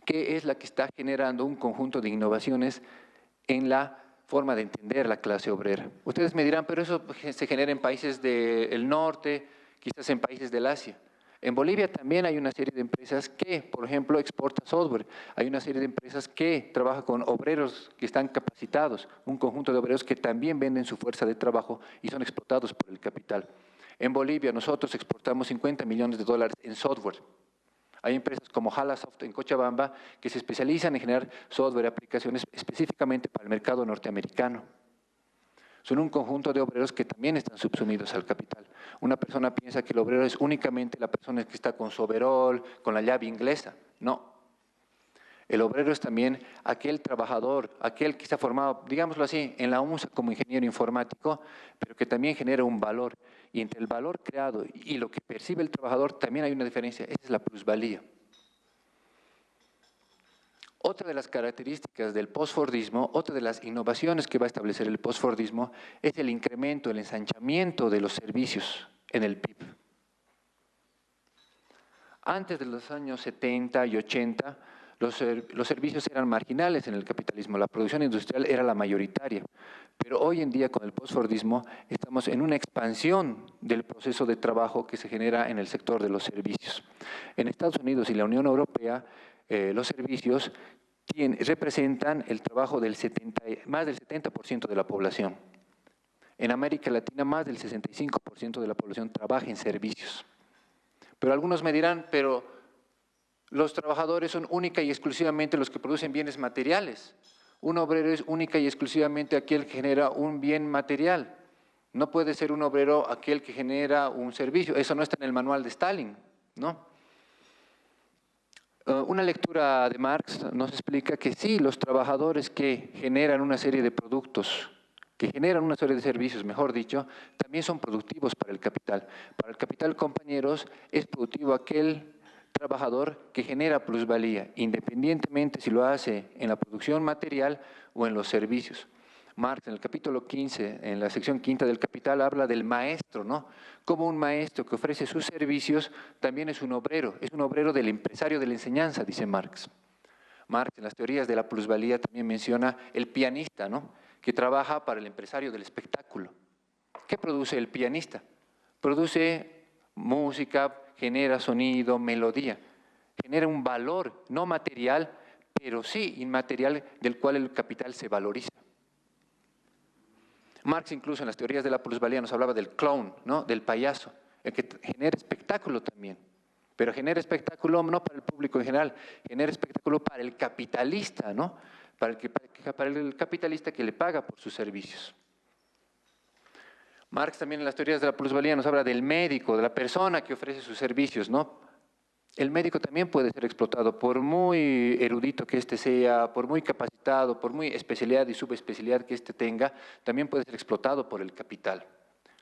que es la que está generando un conjunto de innovaciones en la forma de entender la clase obrera. Ustedes me dirán, pero eso se genera en países del norte, quizás en países del Asia. En Bolivia también hay una serie de empresas que, por ejemplo, exportan software. Hay una serie de empresas que trabajan con obreros que están capacitados, un conjunto de obreros que también venden su fuerza de trabajo y son explotados por el capital. En Bolivia nosotros exportamos 50 millones de dólares en software. Hay empresas como Halasoft en Cochabamba que se especializan en generar software y aplicaciones específicamente para el mercado norteamericano. Son un conjunto de obreros que también están subsumidos al capital. Una persona piensa que el obrero es únicamente la persona que está con su overol, con la llave inglesa. No. El obrero es también aquel trabajador, aquel que está formado, digámoslo así, en la UNSA como ingeniero informático, pero que también genera un valor. Y entre el valor creado y lo que percibe el trabajador también hay una diferencia, esa es la plusvalía. Otra de las características del postfordismo, otra de las innovaciones que va a establecer el postfordismo es el incremento, el ensanchamiento de los servicios en el PIB. Antes de los años 70 y 80, los servicios eran marginales en el capitalismo, la producción industrial era la mayoritaria, pero hoy en día con el postfordismo estamos en una expansión del proceso de trabajo que se genera en el sector de los servicios. En Estados Unidos y la Unión Europea, los servicios representan el trabajo del más del 70% de la población. En América Latina, más del 65% de la población trabaja en servicios. Pero algunos me dirán, pero los trabajadores son única y exclusivamente los que producen bienes materiales. Un obrero es única y exclusivamente aquel que genera un bien material. No puede ser un obrero aquel que genera un servicio. Eso no está en el manual de Stalin, ¿no? Una lectura de Marx nos explica que sí, los trabajadores que generan una serie de productos, que generan una serie de servicios, mejor dicho, también son productivos para el capital. Para el capital, compañeros, es productivo aquel trabajador que genera plusvalía, independientemente si lo hace en la producción material o en los servicios. Marx, en el capítulo 15, en la sección quinta del Capital, habla del maestro, ¿no? Como un maestro que ofrece sus servicios también es un obrero del empresario de la enseñanza, dice Marx. Marx, en las teorías de la plusvalía, también menciona el pianista, ¿no? Que trabaja para el empresario del espectáculo. ¿Qué produce el pianista? Produce música, genera sonido, melodía, genera un valor no material, pero sí inmaterial, del cual el capital se valoriza. Marx incluso en las teorías de la plusvalía nos hablaba del clown, ¿no? Del payaso, el que genera espectáculo también, pero genera espectáculo no para el público en general, genera espectáculo para el capitalista, ¿no? Para el capitalista que le paga por sus servicios. Marx también en las teorías de la plusvalía nos habla del médico, de la persona que ofrece sus servicios, ¿no? El médico también puede ser explotado, por muy erudito que éste sea, por muy capacitado, por muy especialidad y subespecialidad que éste tenga, también puede ser explotado por el capital.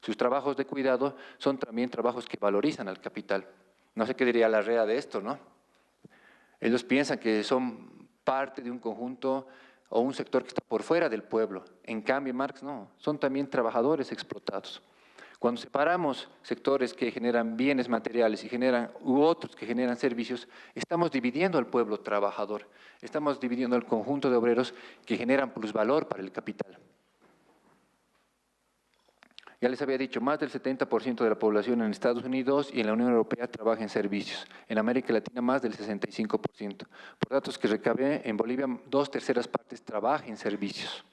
Sus trabajos de cuidado son también trabajos que valorizan al capital. No sé qué diría Larrea de esto, ¿no? Ellos piensan que son parte de un conjunto o un sector que está por fuera del pueblo. En cambio, Marx no, son también trabajadores explotados. Cuando separamos sectores que generan bienes materiales u otros que generan servicios, estamos dividiendo al pueblo trabajador, estamos dividiendo el conjunto de obreros que generan plusvalor para el capital. Ya les había dicho, más del 70% de la población en Estados Unidos y en la Unión Europea trabaja en servicios. En América Latina más del 65%. Por datos que recabé, en Bolivia 2/3 partes trabaja en servicios.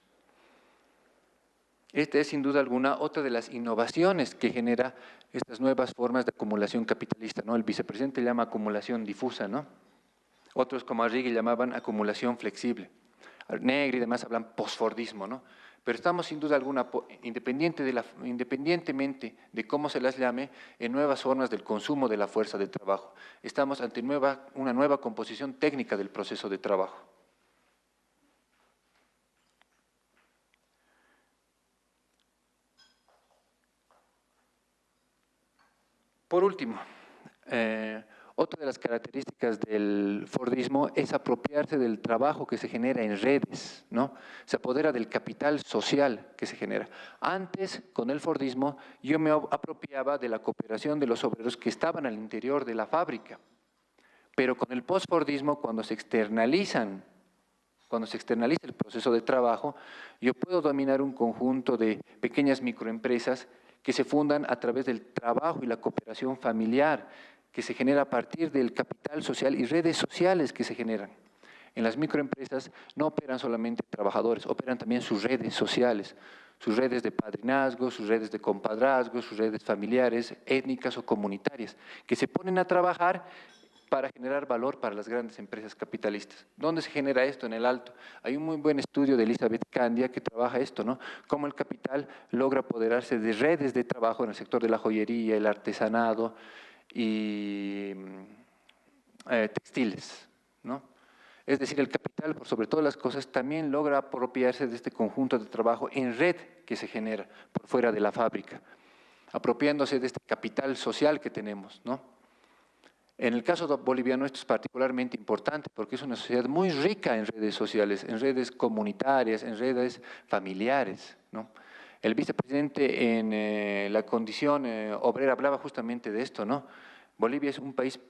Esta es sin duda alguna otra de las innovaciones que genera estas nuevas formas de acumulación capitalista, ¿no? El vicepresidente llama acumulación difusa, ¿no? Otros como Arrighi llamaban acumulación flexible. Negri y demás hablan posfordismo, ¿no? Pero estamos sin duda alguna, independientemente de cómo se las llame, en nuevas formas del consumo de la fuerza de trabajo. Estamos ante una nueva composición técnica del proceso de trabajo. Por último, otra de las características del Fordismo es apropiarse del trabajo que se genera en redes, ¿no? Se apodera del capital social que se genera. Antes, con el Fordismo, yo me apropiaba de la cooperación de los obreros que estaban al interior de la fábrica. Pero con el postfordismo, cuando se externaliza el proceso de trabajo, yo puedo dominar un conjunto de pequeñas microempresas que se fundan a través del trabajo y la cooperación familiar, que se genera a partir del capital social y redes sociales que se generan. En las microempresas no operan solamente trabajadores, operan también sus redes sociales, sus redes de padrinazgo, sus redes de compadrazgo, sus redes familiares, étnicas o comunitarias, que se ponen a trabajar para generar valor para las grandes empresas capitalistas. ¿Dónde se genera esto? En el Alto. Hay un muy buen estudio de Elizabeth Candia que trabaja esto, ¿no? Cómo el capital logra apoderarse de redes de trabajo en el sector de la joyería, el artesanado y textiles, ¿no? Es decir, el capital, por sobre todas las cosas, también logra apropiarse de este conjunto de trabajo en red que se genera por fuera de la fábrica, apropiándose de este capital social que tenemos, ¿no? En el caso boliviano esto es particularmente importante porque es una sociedad muy rica en redes sociales, en redes comunitarias, en redes familiares, ¿no? El vicepresidente en la condición obrera hablaba justamente de esto, ¿no? Bolivia es un país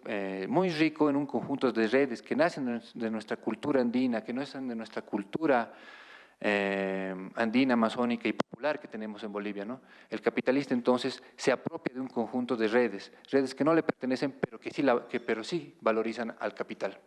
muy rico en un conjunto de redes que nacen de nuestra cultura andina, que nacen de nuestra cultura andina, amazónica y popular que tenemos en Bolivia, ¿no? El capitalista entonces se apropia de un conjunto de redes que no le pertenecen, pero sí valorizan al capital.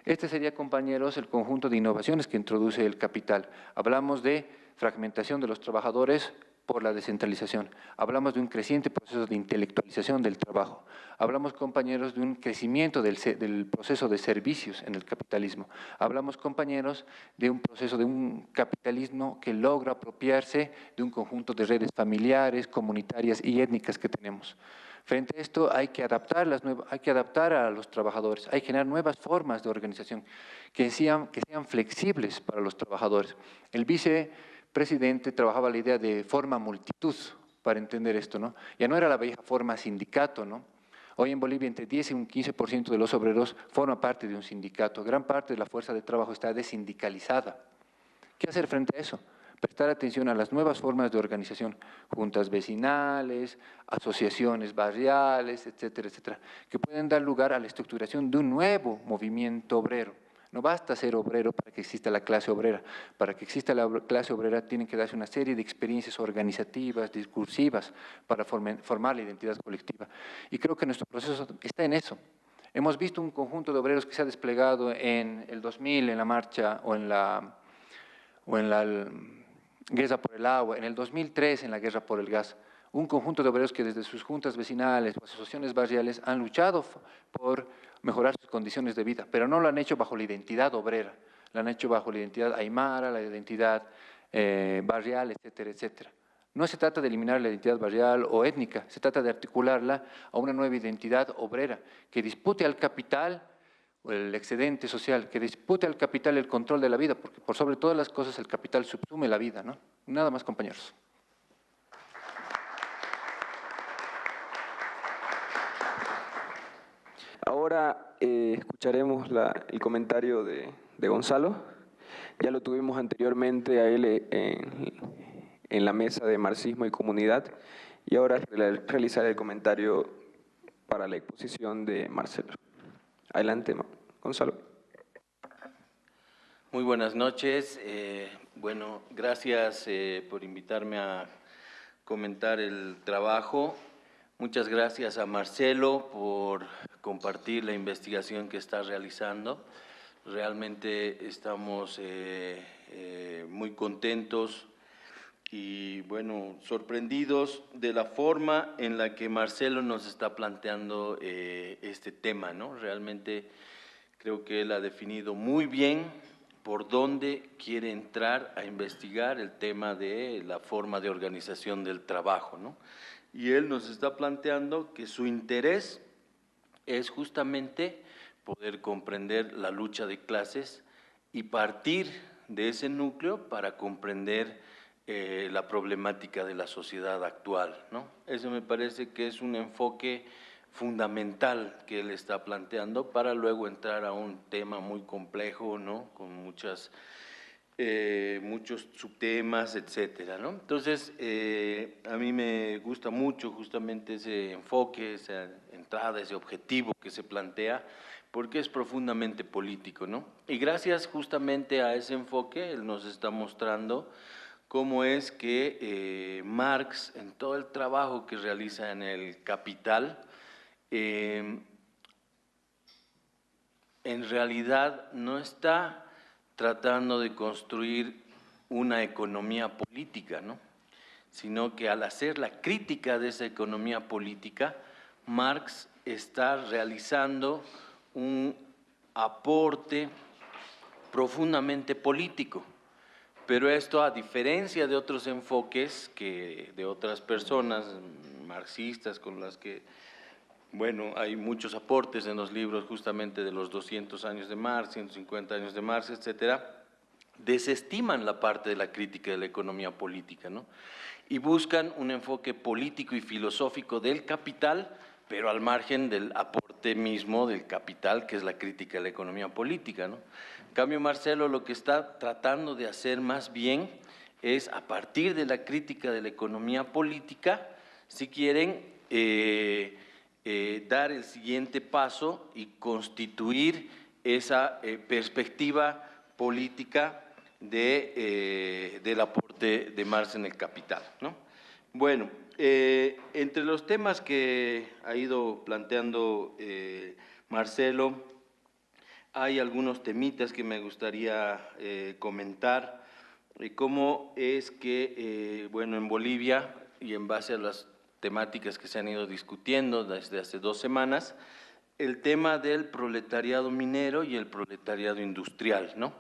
Este sería, compañeros, el conjunto de innovaciones que introduce el capital. Hablamos de fragmentación de los trabajadores por la descentralización. Hablamos de un creciente proceso de intelectualización del trabajo. Hablamos, compañeros, de un crecimiento del proceso de servicios en el capitalismo. Hablamos, compañeros, de un proceso de un capitalismo que logra apropiarse de un conjunto de redes familiares, comunitarias y étnicas que tenemos. Frente a esto hay que adaptar a los trabajadores, hay que generar nuevas formas de organización que sean flexibles para los trabajadores. El vicepresidente trabajaba la idea de forma multitud para entender esto, ¿no? Ya no era la vieja forma sindicato, ¿no? Hoy en Bolivia entre 10 y un 15% de los obreros forma parte de un sindicato. Gran parte de la fuerza de trabajo está desindicalizada. ¿Qué hacer frente a eso? Prestar atención a las nuevas formas de organización, juntas vecinales, asociaciones barriales, etcétera, etcétera, que pueden dar lugar a la estructuración de un nuevo movimiento obrero. No basta ser obrero para que exista la clase obrera. Para que exista la clase obrera tienen que darse una serie de experiencias organizativas, discursivas, para formar la identidad colectiva. Y creo que nuestro proceso está en eso. Hemos visto un conjunto de obreros que se ha desplegado en el 2000, en la marcha o en la guerra por el agua, en el 2003 en la guerra por el gas, un conjunto de obreros que desde sus juntas vecinales o asociaciones barriales han luchado por mejorar sus condiciones de vida, pero no lo han hecho bajo la identidad obrera, lo han hecho bajo la identidad aymara, la identidad barrial, etcétera, etcétera. No se trata de eliminar la identidad barrial o étnica, se trata de articularla a una nueva identidad obrera que dispute al capital o el excedente social, que dispute al capital el control de la vida, porque por sobre todas las cosas el capital subsume la vida, ¿no? Nada más, compañeros. Ahora escucharemos el comentario de Gonzalo. Ya lo tuvimos anteriormente a él en la mesa de Marxismo y Comunidad, y ahora realizará el comentario para la exposición de Marcelo. Adelante, Gonzalo. Muy buenas noches. Bueno, gracias por invitarme a comentar el trabajo. Muchas gracias a Marcelo por compartir la investigación que está realizando. Realmente estamos muy contentos y, bueno, sorprendidos de la forma en la que Marcelo nos está planteando este tema, ¿no? Realmente creo que él ha definido muy bien por dónde quiere entrar a investigar el tema de la forma de organización del trabajo, ¿no? Y él nos está planteando que su interés es justamente poder comprender la lucha de clases y partir de ese núcleo para comprender la problemática de la sociedad actual, ¿no? Eso me parece que es un enfoque fundamental que él está planteando para luego entrar a un tema muy complejo, ¿no? Con muchos subtemas, etcétera, ¿no? Entonces, a mí me gusta mucho justamente ese enfoque, esa entrada, ese objetivo que se plantea, porque es profundamente político, ¿no? Y gracias justamente a ese enfoque, él nos está mostrando cómo es que Marx, en todo el trabajo que realiza en el Capital, en realidad no está tratando de construir una economía política, ¿no? Sino que al hacer la crítica de esa economía política, Marx está realizando un aporte profundamente político. Pero esto, a diferencia de otros enfoques de otras personas marxistas con las que, bueno, hay muchos aportes en los libros justamente de los 200 años de Marx, 150 años de Marx, etcétera, desestiman la parte de la crítica de la economía política, ¿no? Y buscan un enfoque político y filosófico del capital, pero al margen del aporte mismo del capital, que es la crítica de la economía política, ¿no? En cambio, Marcelo lo que está tratando de hacer más bien es, a partir de la crítica de la economía política, si quieren, dar el siguiente paso y constituir esa perspectiva política del aporte de Marx en el Capital, ¿no? Bueno, entre los temas que ha ido planteando Marcelo, hay algunos temitas que me gustaría comentar. cómo es que, bueno, en Bolivia, y en base a las temáticas que se han ido discutiendo desde hace 2 semanas, el tema del proletariado minero y el proletariado industrial, ¿no?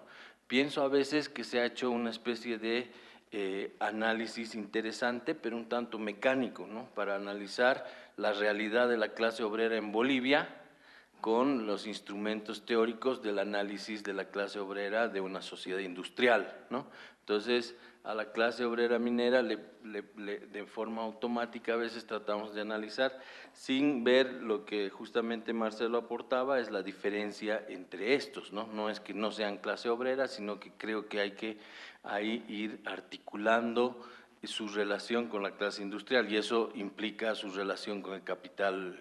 Pienso a veces que se ha hecho una especie de análisis interesante, pero un tanto mecánico, ¿no? Para analizar la realidad de la clase obrera en Bolivia con los instrumentos teóricos del análisis de la clase obrera de una sociedad industrial, ¿no? Entonces, a la clase obrera minera de forma automática a veces tratamos de analizar sin ver lo que justamente Marcelo aportaba, es la diferencia entre estos, ¿no? No es que no sean clase obrera, sino que creo que hay que ahí ir articulando su relación con la clase industrial, y eso implica su relación con el capital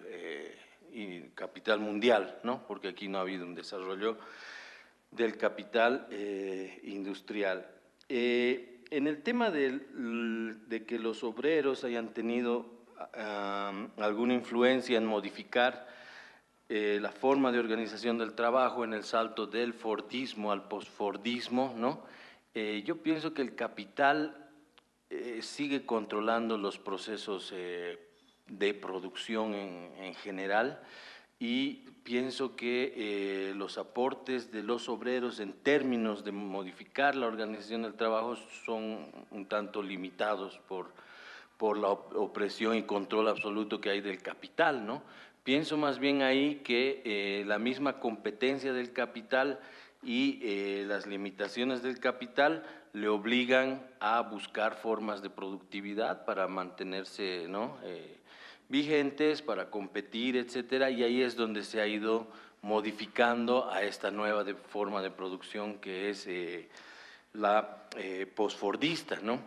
y capital mundial, ¿no? Porque aquí no ha habido un desarrollo del capital industrial. En el tema de que los obreros hayan tenido alguna influencia en modificar la forma de organización del trabajo en el salto del fordismo al posfordismo, ¿no? Yo pienso que el capital sigue controlando los procesos de producción en general, y pienso que los aportes de los obreros en términos de modificar la organización del trabajo son un tanto limitados por la opresión y control absoluto que hay del capital, ¿no? Pienso más bien ahí que la misma competencia del capital y las limitaciones del capital le obligan a buscar formas de productividad para mantenerse, ¿no? Vigentes, para competir, etcétera, y ahí es donde se ha ido modificando a esta nueva forma de producción que es la posfordista, ¿no?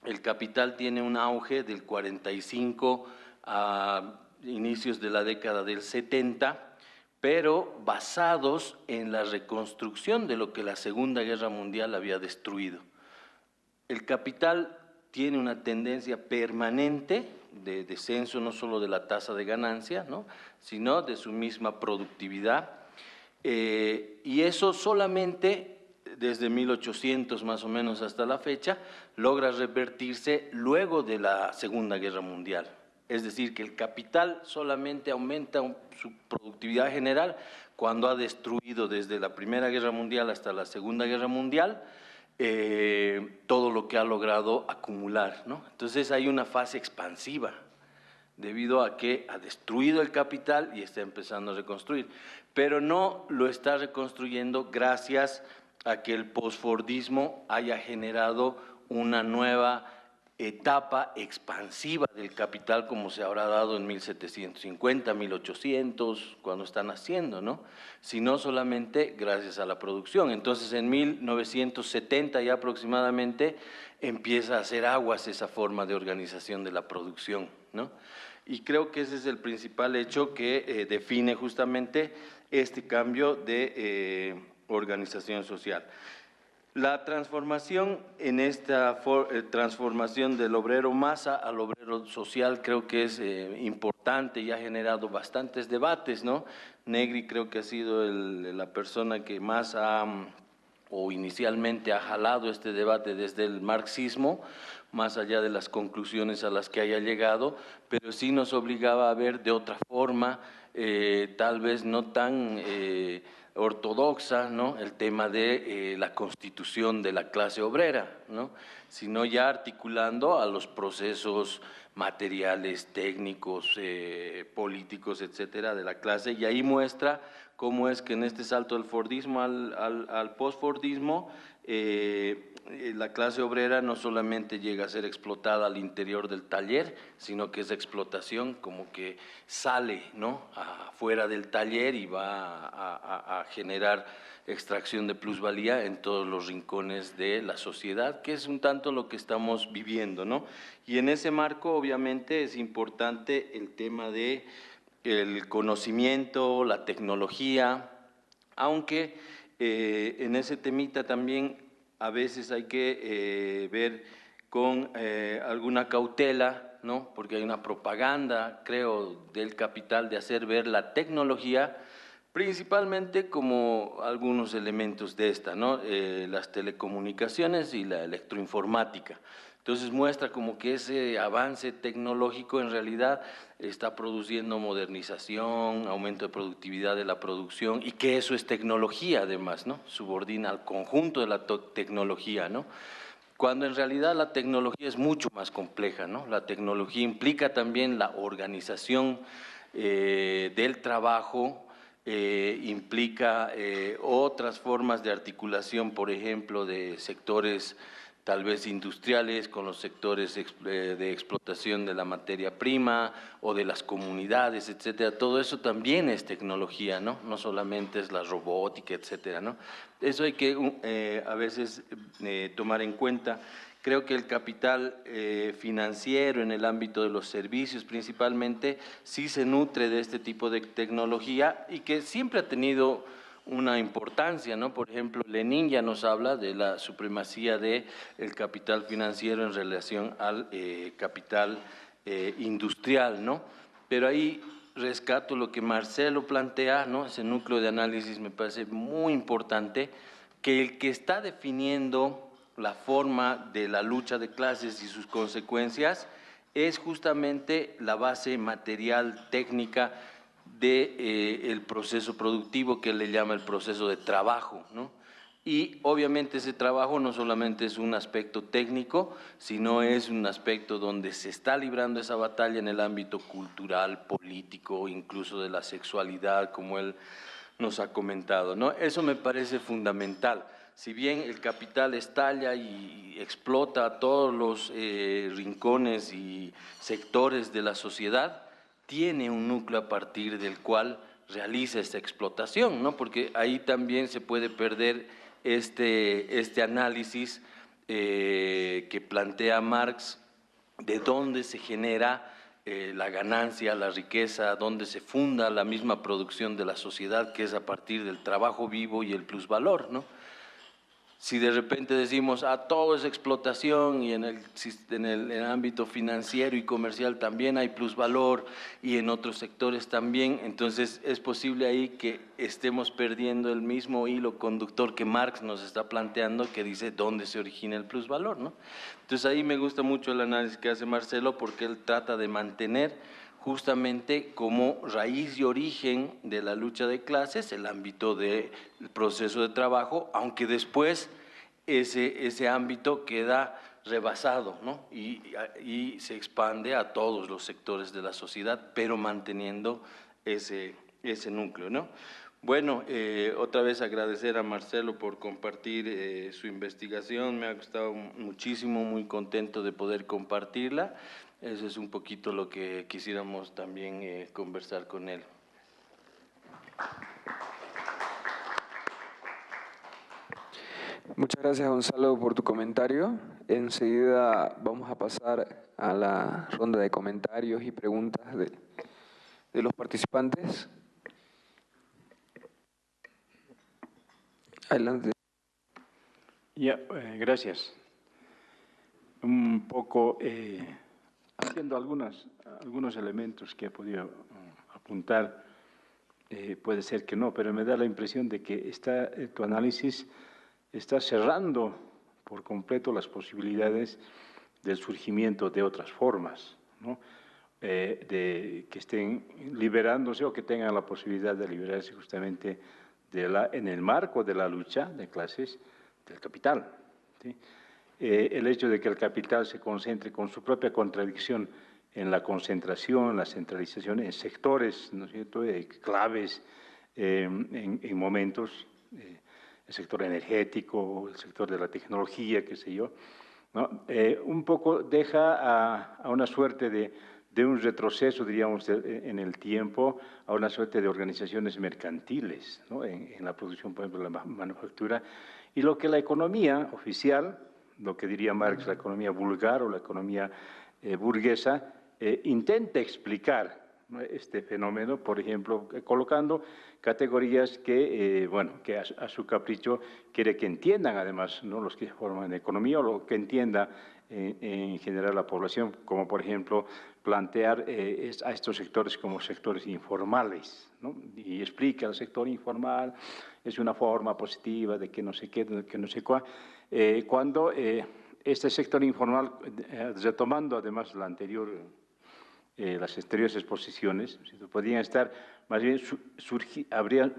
El capital tiene un auge del 45 a inicios de la década del 70, pero basados en la reconstrucción de lo que la Segunda Guerra Mundial había destruido. El capital tiene una tendencia permanente de descenso no solo de la tasa de ganancia, ¿no?, sino de su misma productividad, y eso solamente desde 1800 más o menos hasta la fecha logra revertirse luego de la Segunda Guerra Mundial. Es decir, que el capital solamente aumenta su productividad general cuando ha destruido desde la Primera Guerra Mundial hasta la Segunda Guerra Mundial todo lo que ha logrado acumular, ¿no? Entonces hay una fase expansiva debido a que ha destruido el capital y está empezando a reconstruir, pero no lo está reconstruyendo gracias a que el posfordismo haya generado una nueva etapa expansiva del capital como se habrá dado en 1750, 1800, cuando están haciendo, ¿no? Sino solamente gracias a la producción. Entonces, en 1970 ya aproximadamente empieza a hacer aguas esa forma de organización de la producción, ¿no? Y creo que ese es el principal hecho que define justamente este cambio de organización social. La transformación en esta transformación del obrero masa al obrero social creo que es importante y ha generado bastantes debates, ¿no? Negri creo que ha sido la persona que más o inicialmente ha jalado este debate desde el marxismo, más allá de las conclusiones a las que haya llegado, pero sí nos obligaba a ver de otra forma, tal vez no tan ortodoxa, ¿no?, el tema de la constitución de la clase obrera, ¿no?, sino ya articulando a los procesos materiales, técnicos, políticos, etcétera, de la clase, y ahí muestra cómo es que en este salto del fordismo al postfordismo, la clase obrera no solamente llega a ser explotada al interior del taller, sino que esa explotación como que sale, ¿no?, afuera del taller y va a generar extracción de plusvalía en todos los rincones de la sociedad, que es un tanto lo que estamos viviendo, ¿no? Y en ese marco, obviamente, es importante el tema de el conocimiento, la tecnología, aunque en ese temita también a veces hay que ver con alguna cautela, ¿no?, porque hay una propaganda, creo, del capital de hacer ver la tecnología Principalmente como algunos elementos de esta, ¿no? Las telecomunicaciones y la electroinformática. Entonces muestra como que ese avance tecnológico en realidad está produciendo modernización, aumento de productividad de la producción y que eso es tecnología además, ¿no? Subordina al conjunto de la tecnología, ¿no? Cuando en realidad la tecnología es mucho más compleja, ¿no? La tecnología implica también la organización del trabajo, implica otras formas de articulación, por ejemplo, de sectores tal vez industriales con los sectores de explotación de la materia prima o de las comunidades, etcétera. Todo eso también es tecnología, ¿no? No solamente es la robótica, etcétera, ¿no? Eso hay que a veces tomar en cuenta. Creo que el capital financiero en el ámbito de los servicios principalmente sí se nutre de este tipo de tecnología y que siempre ha tenido una importancia, ¿no? Por ejemplo, Lenin ya nos habla de la supremacía del capital financiero en relación al capital industrial, ¿no? Pero ahí rescato lo que Marcelo plantea, ¿no? Ese núcleo de análisis me parece muy importante, que el que está definiendo la forma de la lucha de clases y sus consecuencias es justamente la base material, técnica del proceso productivo que él le llama el proceso de trabajo, ¿no? Y obviamente ese trabajo no solamente es un aspecto técnico, sino es un aspecto donde se está librando esa batalla en el ámbito cultural, político, incluso de la sexualidad, como él nos ha comentado, ¿no? Eso me parece fundamental. Si bien el capital estalla y explota a todos los rincones y sectores de la sociedad, tiene un núcleo a partir del cual realiza esta explotación, ¿no? Porque ahí también se puede perder este análisis que plantea Marx de dónde se genera la ganancia, la riqueza, dónde se funda la misma producción de la sociedad, que es a partir del trabajo vivo y el plusvalor, ¿no? Si de repente decimos, todo es explotación y en el ámbito financiero y comercial también hay plusvalor y en otros sectores también, entonces es posible ahí que estemos perdiendo el mismo hilo conductor que Marx nos está planteando, que dice dónde se origina el plusvalor, ¿no? Entonces ahí me gusta mucho el análisis que hace Marcelo porque él trata de mantener justamente como raíz y origen de la lucha de clases el ámbito del proceso de trabajo, aunque después ese ámbito queda rebasado, ¿no? Y se expande a todos los sectores de la sociedad, pero manteniendo ese núcleo, ¿no? Bueno, otra vez agradecer a Marcelo por compartir su investigación, me ha gustado muchísimo, muy contento de poder compartirla. Eso es un poquito lo que quisiéramos también conversar con él. Muchas gracias, Gonzalo, por tu comentario. Enseguida vamos a pasar a la ronda de comentarios y preguntas de los participantes. Adelante. Gracias. Un poco haciendo algunos elementos que he podido apuntar, puede ser que no, pero me da la impresión de que tu análisis está cerrando por completo las posibilidades del surgimiento de otras formas, ¿no? Que estén liberándose o que tengan la posibilidad de liberarse justamente en el marco de la lucha de clases del capital, ¿sí? El hecho de que el capital se concentre con su propia contradicción en la concentración, la centralización en sectores, ¿no es cierto?, claves en momentos, el sector energético, el sector de la tecnología, qué sé yo, ¿no? Un poco deja a una suerte de un retroceso, diríamos, en el tiempo, a una suerte de organizaciones mercantiles, ¿no? En la producción, por ejemplo, la manufactura, y lo que la economía oficial, lo que diría Marx, la economía vulgar o la economía burguesa, intenta explicar, ¿no?, este fenómeno, por ejemplo, colocando categorías que, que a su capricho quiere que entiendan, además, ¿no?, los que forman economía o lo que entienda en general la población, como por ejemplo plantear a estos sectores como sectores informales, ¿no? Y explica el sector informal es una forma positiva de que no sé qué, de que no sé cuál, cuando este sector informal, retomando además la anterior las anteriores exposiciones, podrían estar, más bien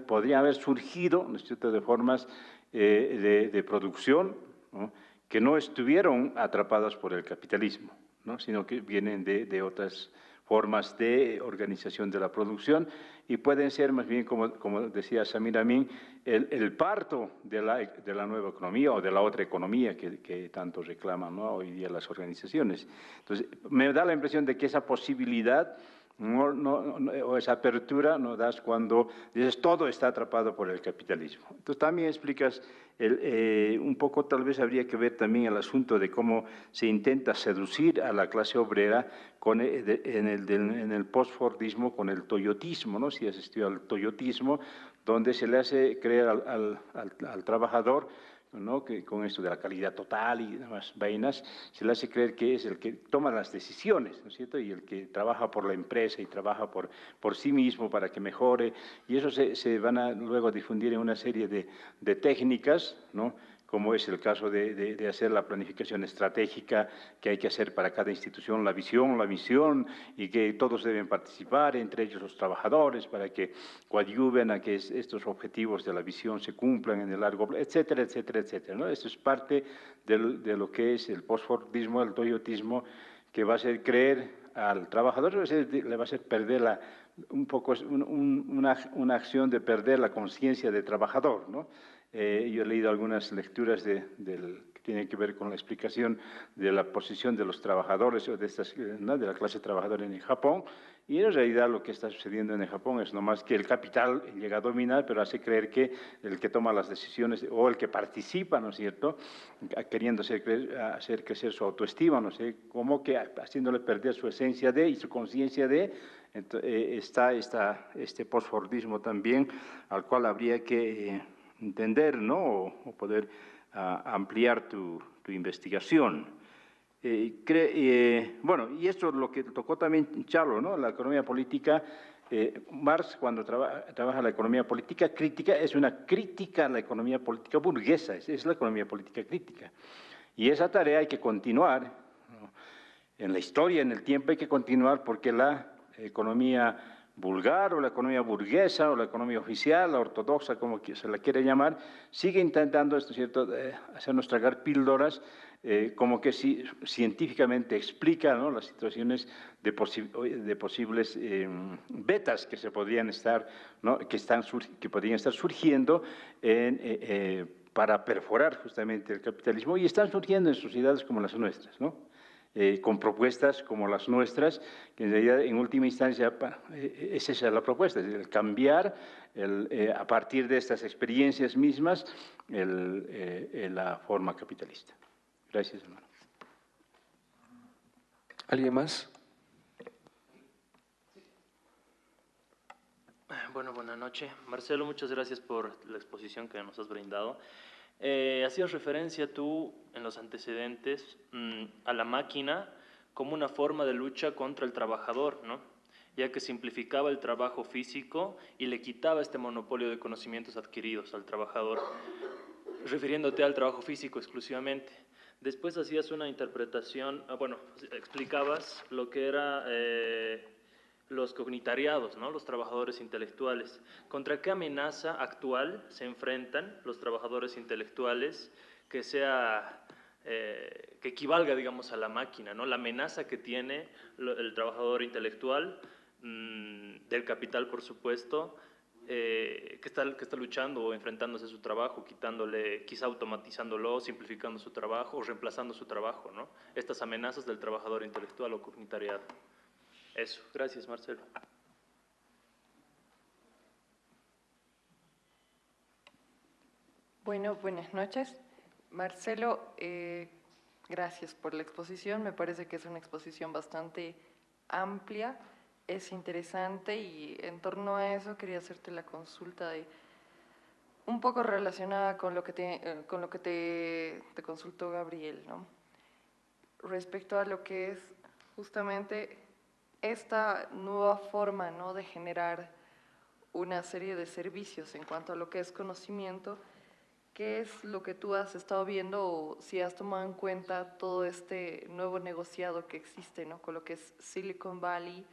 podrían haber surgido, ¿no es cierto?, de formas de producción, ¿no?, que no estuvieron atrapadas por el capitalismo, ¿no?, sino que vienen de otras formas de organización de la producción y pueden ser más bien, como decía Samir Amin, el parto de la nueva economía o de la otra economía que tanto reclaman, ¿no?, hoy día las organizaciones. Entonces, me da la impresión de que esa posibilidad o esa apertura no das cuando dices todo está atrapado por el capitalismo. Entonces también explicas un poco, tal vez habría que ver también el asunto de cómo se intenta seducir a la clase obrera en el postfordismo con el toyotismo, ¿no? Si asistió al toyotismo, donde se le hace creer al trabajador, ¿no?, que con esto de la calidad total y demás vainas, se le hace creer que es el que toma las decisiones, ¿no es cierto?, y el que trabaja por la empresa y trabaja por sí mismo para que mejore, y eso se van a luego difundir en una serie de técnicas, ¿no?, como es el caso de hacer la planificación estratégica que hay que hacer para cada institución, la visión, la misión, y que todos deben participar, entre ellos los trabajadores, para que coadyuven a que estos objetivos de la visión se cumplan en el largo plazo, etcétera, etcétera, etcétera, ¿no? Esto es parte de lo que es el postfordismo, el toyotismo, que va a hacer creer al trabajador, le va a hacer perder un poco una acción de perder la conciencia de trabajador, ¿no? Yo he leído algunas lecturas que tienen que ver con la explicación de la posición de los trabajadores o ¿no?, de la clase trabajadora en el Japón, y en realidad lo que está sucediendo en el Japón es no más que el capital llega a dominar, pero hace creer que el que toma las decisiones o el que participa, ¿no es cierto?, queriendo hacer crecer su autoestima, no sé, como que haciéndole perder su esencia y su conciencia está este postfordismo también, al cual habría que entender, ¿no?, o poder ampliar tu investigación. Bueno, y esto es lo que tocó también Charlo, ¿no?, la economía política. Marx, cuando trabaja la economía política crítica, es una crítica a la economía política burguesa, es la economía política crítica. Y esa tarea hay que continuar, ¿no?, en la historia, en el tiempo hay que continuar, porque la economía vulgar o la economía burguesa o la economía oficial, la ortodoxa, como se la quiere llamar, sigue intentando, ¿esto es cierto?, hacernos tragar píldoras, como que científicamente explica, ¿no?, las situaciones de posibles betas que se podrían estar, ¿no?, que podrían estar surgiendo para perforar justamente el capitalismo, y están surgiendo en sociedades como las nuestras, ¿no?, con propuestas como las nuestras, que en realidad en última instancia es esa la propuesta, es el cambiar a partir de estas experiencias mismas la forma capitalista. Gracias, hermano. ¿Alguien más? Bueno, buenas noches. Marcelo, muchas gracias por la exposición que nos has brindado. Hacías referencia tú en los antecedentes a la máquina como una forma de lucha contra el trabajador, ¿no?, ya que simplificaba el trabajo físico y le quitaba este monopolio de conocimientos adquiridos al trabajador, refiriéndote al trabajo físico exclusivamente. Después hacías una interpretación, bueno, explicabas lo que era los cognitariados, ¿no?, los trabajadores intelectuales. ¿Contra qué amenaza actual se enfrentan los trabajadores intelectuales que equivalga, digamos, a la máquina, ¿no?, la amenaza que tiene el trabajador intelectual del capital, por supuesto, que está luchando o enfrentándose a su trabajo, quitándole, quizá automatizándolo, simplificando su trabajo o reemplazando su trabajo, ¿no?, estas amenazas del trabajador intelectual o cognitariado? Eso, gracias, Marcelo. Bueno, buenas noches. Marcelo, gracias por la exposición. Me parece que es una exposición bastante amplia, es interesante, y en torno a eso quería hacerte la consulta un poco relacionada con lo que te consultó Gabriel, ¿no? respecto a lo que es justamente esta nueva forma, ¿no?, de generar una serie de servicios en cuanto a lo que es conocimiento. ¿Qué es lo que tú has estado viendo o si has tomado en cuenta todo este nuevo negociado que existe, ¿no?, con lo que es Silicon Valley?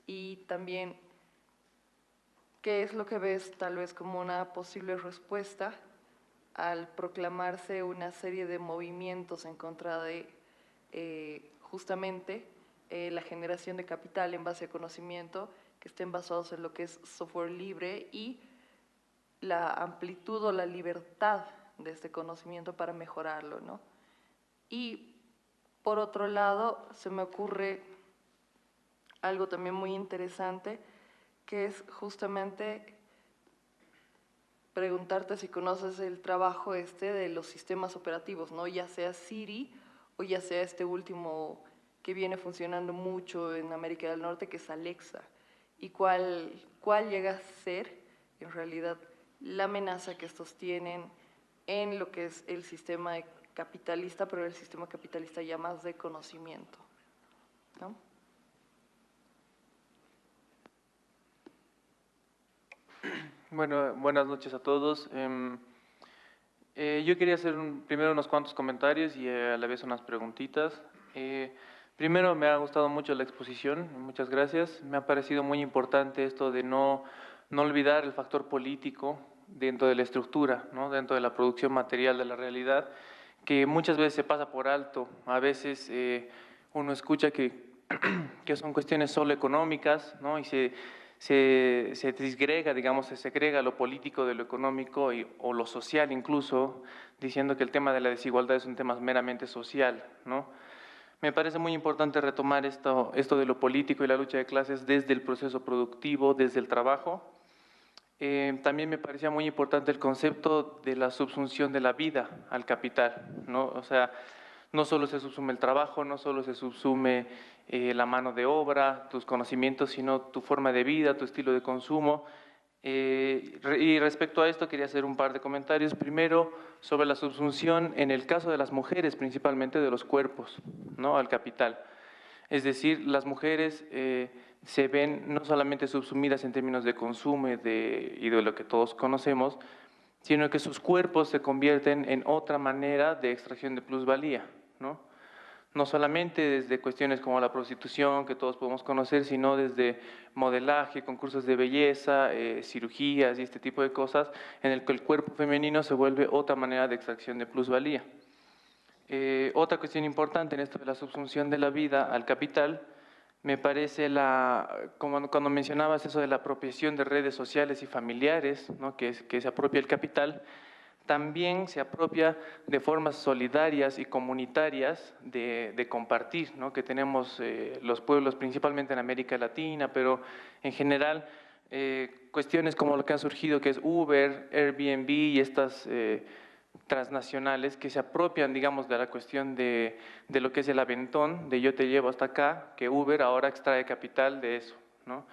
Y también, ¿qué es lo que ves tal vez como una posible respuesta al proclamarse una serie de movimientos en contra de justamente la generación de capital en base a conocimiento, que estén basados en lo que es software libre y la amplitud o la libertad de este conocimiento para mejorarlo, ¿no? Y por otro lado, se me ocurre algo también muy interesante, que es justamente preguntarte si conoces el trabajo de los sistemas operativos, ¿no?, ya sea Siri o ya sea este último que viene funcionando mucho en América del Norte, que es Alexa, y cuál llega a ser en realidad la amenaza que estos tienen en lo que es el sistema capitalista, pero el sistema capitalista ya más de conocimiento, ¿no? Bueno, buenas noches a todos. Yo quería hacer primero unos cuantos comentarios y a la vez unas preguntitas. Primero, me ha gustado mucho la exposición, muchas gracias. Me ha parecido muy importante esto de no olvidar el factor político dentro de la estructura, ¿no?, dentro de la producción material de la realidad, que muchas veces se pasa por alto. A veces uno escucha que son cuestiones solo económicas, ¿no?, y se disgrega, digamos, se segrega lo político de lo económico o lo social incluso, diciendo que el tema de la desigualdad es un tema meramente social, ¿no? Me parece muy importante retomar esto de lo político y la lucha de clases desde el proceso productivo, desde el trabajo. También me parecía muy importante el concepto de la subsunción de la vida al capital, ¿no? O sea, no solo se subsume el trabajo, no solo se subsume la mano de obra, tus conocimientos, sino tu forma de vida, tu estilo de consumo. Y respecto a esto quería hacer un par de comentarios. Primero, sobre la subsunción en el caso de las mujeres, principalmente de los cuerpos, ¿no?, al capital. Es decir, las mujeres se ven no solamente subsumidas en términos de consumo y de lo que todos conocemos, sino que sus cuerpos se convierten en otra manera de extracción de plusvalía, ¿no? No solamente desde cuestiones como la prostitución, que todos podemos conocer, sino desde modelaje, concursos de belleza, cirugías y este tipo de cosas, en el que el cuerpo femenino se vuelve otra manera de extracción de plusvalía. Otra cuestión importante en esto de la subsunción de la vida al capital, me parece como cuando mencionabas eso de la apropiación de redes sociales y familiares, ¿no?, que se apropia el capital, también se apropia de formas solidarias y comunitarias de compartir, ¿no?, que tenemos los pueblos principalmente en América Latina, pero en general cuestiones como lo que han surgido, que es Uber, Airbnb y estas transnacionales que se apropian, digamos, de la cuestión de lo que es el aventón, de yo te llevo hasta acá, que Uber ahora extrae capital de eso, ¿no?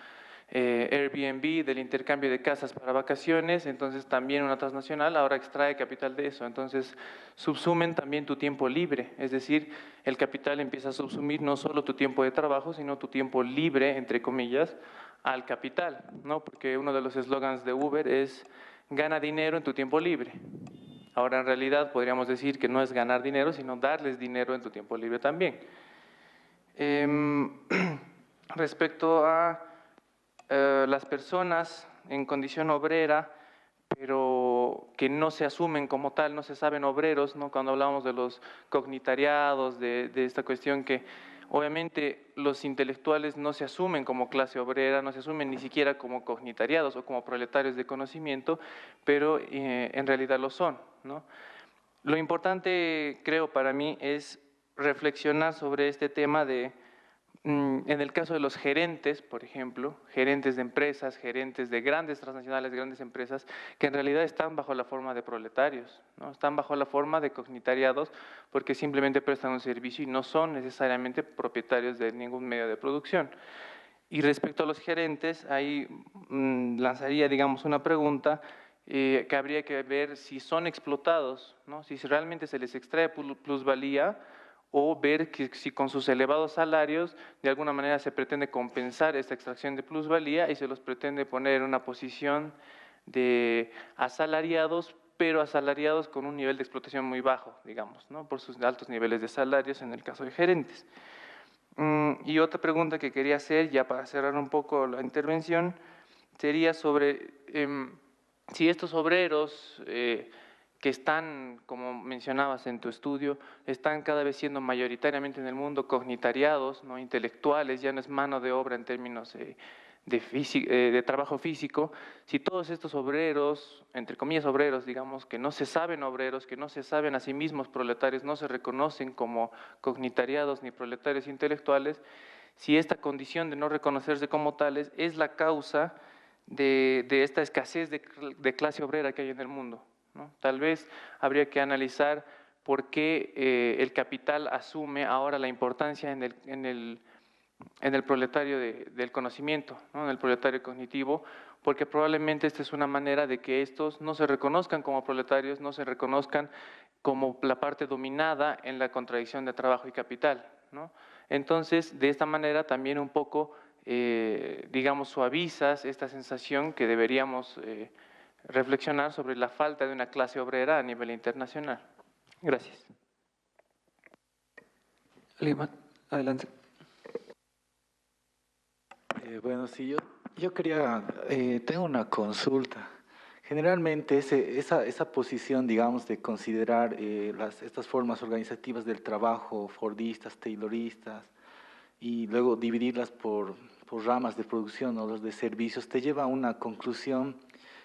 Airbnb, del intercambio de casas para vacaciones, entonces también una transnacional ahora extrae capital de eso. Entonces subsumen también tu tiempo libre, es decir, el capital empieza a subsumir no solo tu tiempo de trabajo, sino tu tiempo libre, entre comillas, al capital, ¿no? Porque uno de los eslogans de Uber es gana dinero en tu tiempo libre. Ahora en realidad podríamos decir que no es ganar dinero, sino darles dinero en tu tiempo libre también. Respecto a las personas en condición obrera, pero que no se asumen como tal, no se saben obreros, ¿no? Cuando hablamos de los cognitariados, de esta cuestión que obviamente los intelectuales no se asumen como clase obrera, no se asumen ni siquiera como cognitariados o como proletarios de conocimiento, pero en realidad lo son, ¿no? Lo importante, creo, para mí es reflexionar sobre este tema en el caso de los gerentes, por ejemplo, gerentes de empresas, gerentes de grandes transnacionales, grandes empresas, que en realidad están bajo la forma de proletarios, ¿no? Están bajo la forma de cognitariados porque simplemente prestan un servicio y no son necesariamente propietarios de ningún medio de producción. Y respecto a los gerentes, ahí lanzaría, digamos, una pregunta que habría que ver si son explotados, ¿no? Si realmente se les extrae plusvalía o ver que si con sus elevados salarios de alguna manera se pretende compensar esta extracción de plusvalía y se los pretende poner en una posición de asalariados, pero asalariados con un nivel de explotación muy bajo, digamos, ¿no? Por sus altos niveles de salarios en el caso de gerentes. Y otra pregunta que quería hacer, ya para cerrar un poco la intervención, sería sobre si estos obreros que están, como mencionabas en tu estudio, están cada vez siendo mayoritariamente en el mundo cognitariados, ¿no? Intelectuales, ya no es mano de obra en términos de trabajo físico, si todos estos obreros, entre comillas obreros, digamos, que no se saben obreros, que no se saben a sí mismos proletarios, no se reconocen como cognitariados ni proletarios intelectuales, si esta condición de no reconocerse como tales es la causa de esta escasez de clase obrera que hay en el mundo, ¿no? Tal vez habría que analizar por qué el capital asume ahora la importancia en el proletario del conocimiento, ¿no? En el proletario cognitivo, porque probablemente esta es una manera de que estos no se reconozcan como proletarios, no se reconozcan como la parte dominada en la contradicción de trabajo y capital, ¿no? Entonces, de esta manera también un poco, digamos, suavizas esta sensación que deberíamos reflexionar sobre la falta de una clase obrera a nivel internacional. Gracias. Adelante. Bueno, sí, yo quería, tengo una consulta. Generalmente esa posición, digamos, de considerar estas formas organizativas del trabajo, fordistas, tayloristas, y luego dividirlas por ramas de producción, ¿no? Los de servicios, te lleva a una conclusión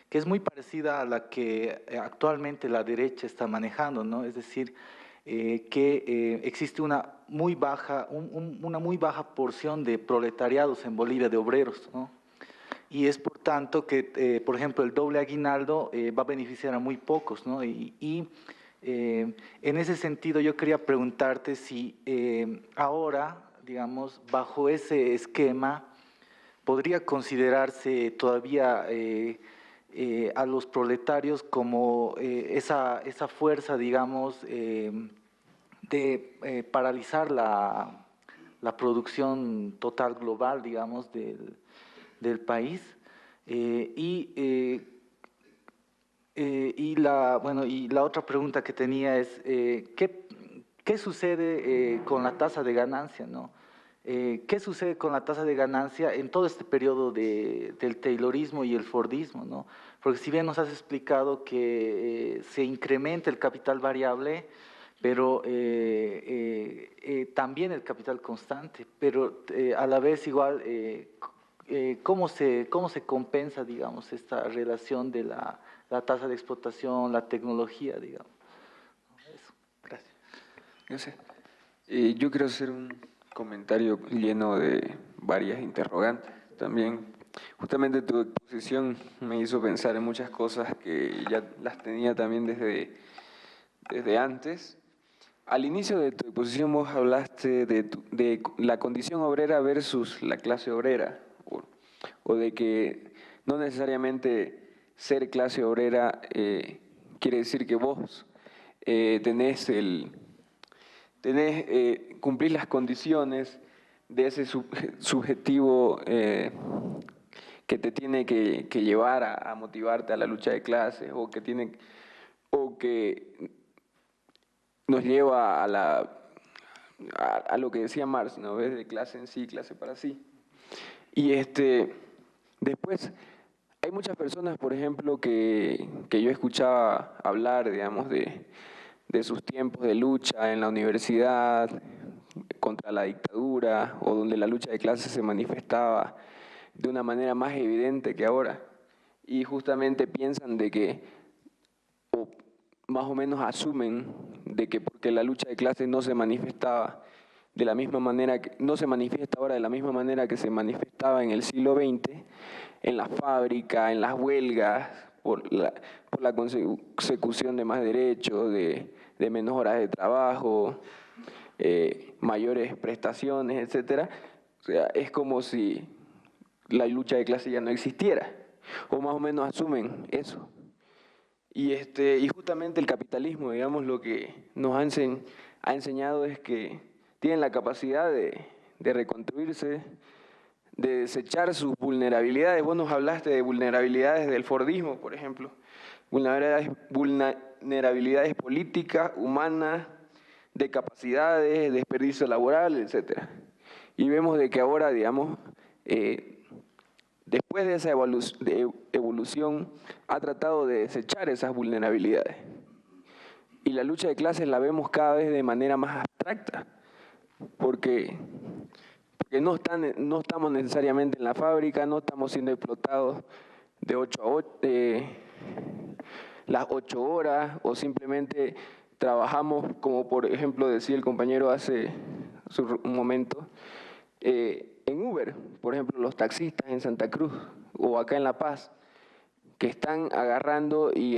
que es muy parecida a la que actualmente la derecha está manejando, ¿no? Es decir, que existe una muy baja porción de proletariados en Bolivia, de obreros, ¿no? Y es por tanto que, por ejemplo, el doble aguinaldo va a beneficiar a muy pocos, ¿no? En ese sentido yo quería preguntarte si ahora, digamos, bajo ese esquema, podría considerarse todavía a los proletarios como esa fuerza, digamos, de paralizar la producción total global, digamos, del país. Y la otra pregunta que tenía es, ¿qué sucede con la tasa de ganancia, ¿no? ¿Qué sucede con la tasa de ganancia en todo este periodo del taylorismo y el fordismo, ¿no? Porque si bien nos has explicado que se incrementa el capital variable, pero también el capital constante, pero a la vez igual, ¿cómo se compensa, digamos, esta relación de la tasa de explotación, la tecnología, digamos? Eso, gracias. Gracias. Yo quiero hacer un comentario lleno de varias interrogantes. También, justamente tu exposición me hizo pensar en muchas cosas que ya las tenía también desde antes. Al inicio de tu exposición vos hablaste de la condición obrera versus la clase obrera, o de que no necesariamente ser clase obrera quiere decir que vos cumplís las condiciones de ese subjetivo que te tiene que llevar a motivarte a la lucha de clases, o que nos lleva a lo que decía Marx, ¿no? ¿Ves? De clase en sí, clase para sí. Y después hay muchas personas, por ejemplo, que yo escuchaba hablar, digamos, de sus tiempos de lucha en la universidad contra la dictadura, o donde la lucha de clases se manifestaba de una manera más evidente que ahora. Y justamente piensan de que, o más o menos asumen de que porque la lucha de clases no se manifestaba de la misma manera, no se manifiesta ahora de la misma manera que se manifestaba en el siglo XX, en la fábrica, en las huelgas, por la consecución de más derechos, de menos horas de trabajo, mayores prestaciones, etcétera. O sea, es como si la lucha de clase ya no existiera, o más o menos asumen eso. Y justamente el capitalismo, digamos, lo que nos ha enseñado es que tienen la capacidad de reconstruirse, de desechar sus vulnerabilidades. Vos nos hablaste de vulnerabilidades del Fordismo, por ejemplo, vulnerabilidades políticas, humanas, de capacidades, desperdicio laboral, etc. Y vemos de que ahora, digamos, después de esa evolución, ha tratado de desechar esas vulnerabilidades. Y la lucha de clases la vemos cada vez de manera más abstracta, porque no estamos necesariamente en la fábrica, no estamos siendo explotados de 8 a 8, las 8 horas, o simplemente trabajamos, como por ejemplo decía el compañero hace un momento, en Uber, por ejemplo, los taxistas en Santa Cruz o acá en La Paz, que están agarrando y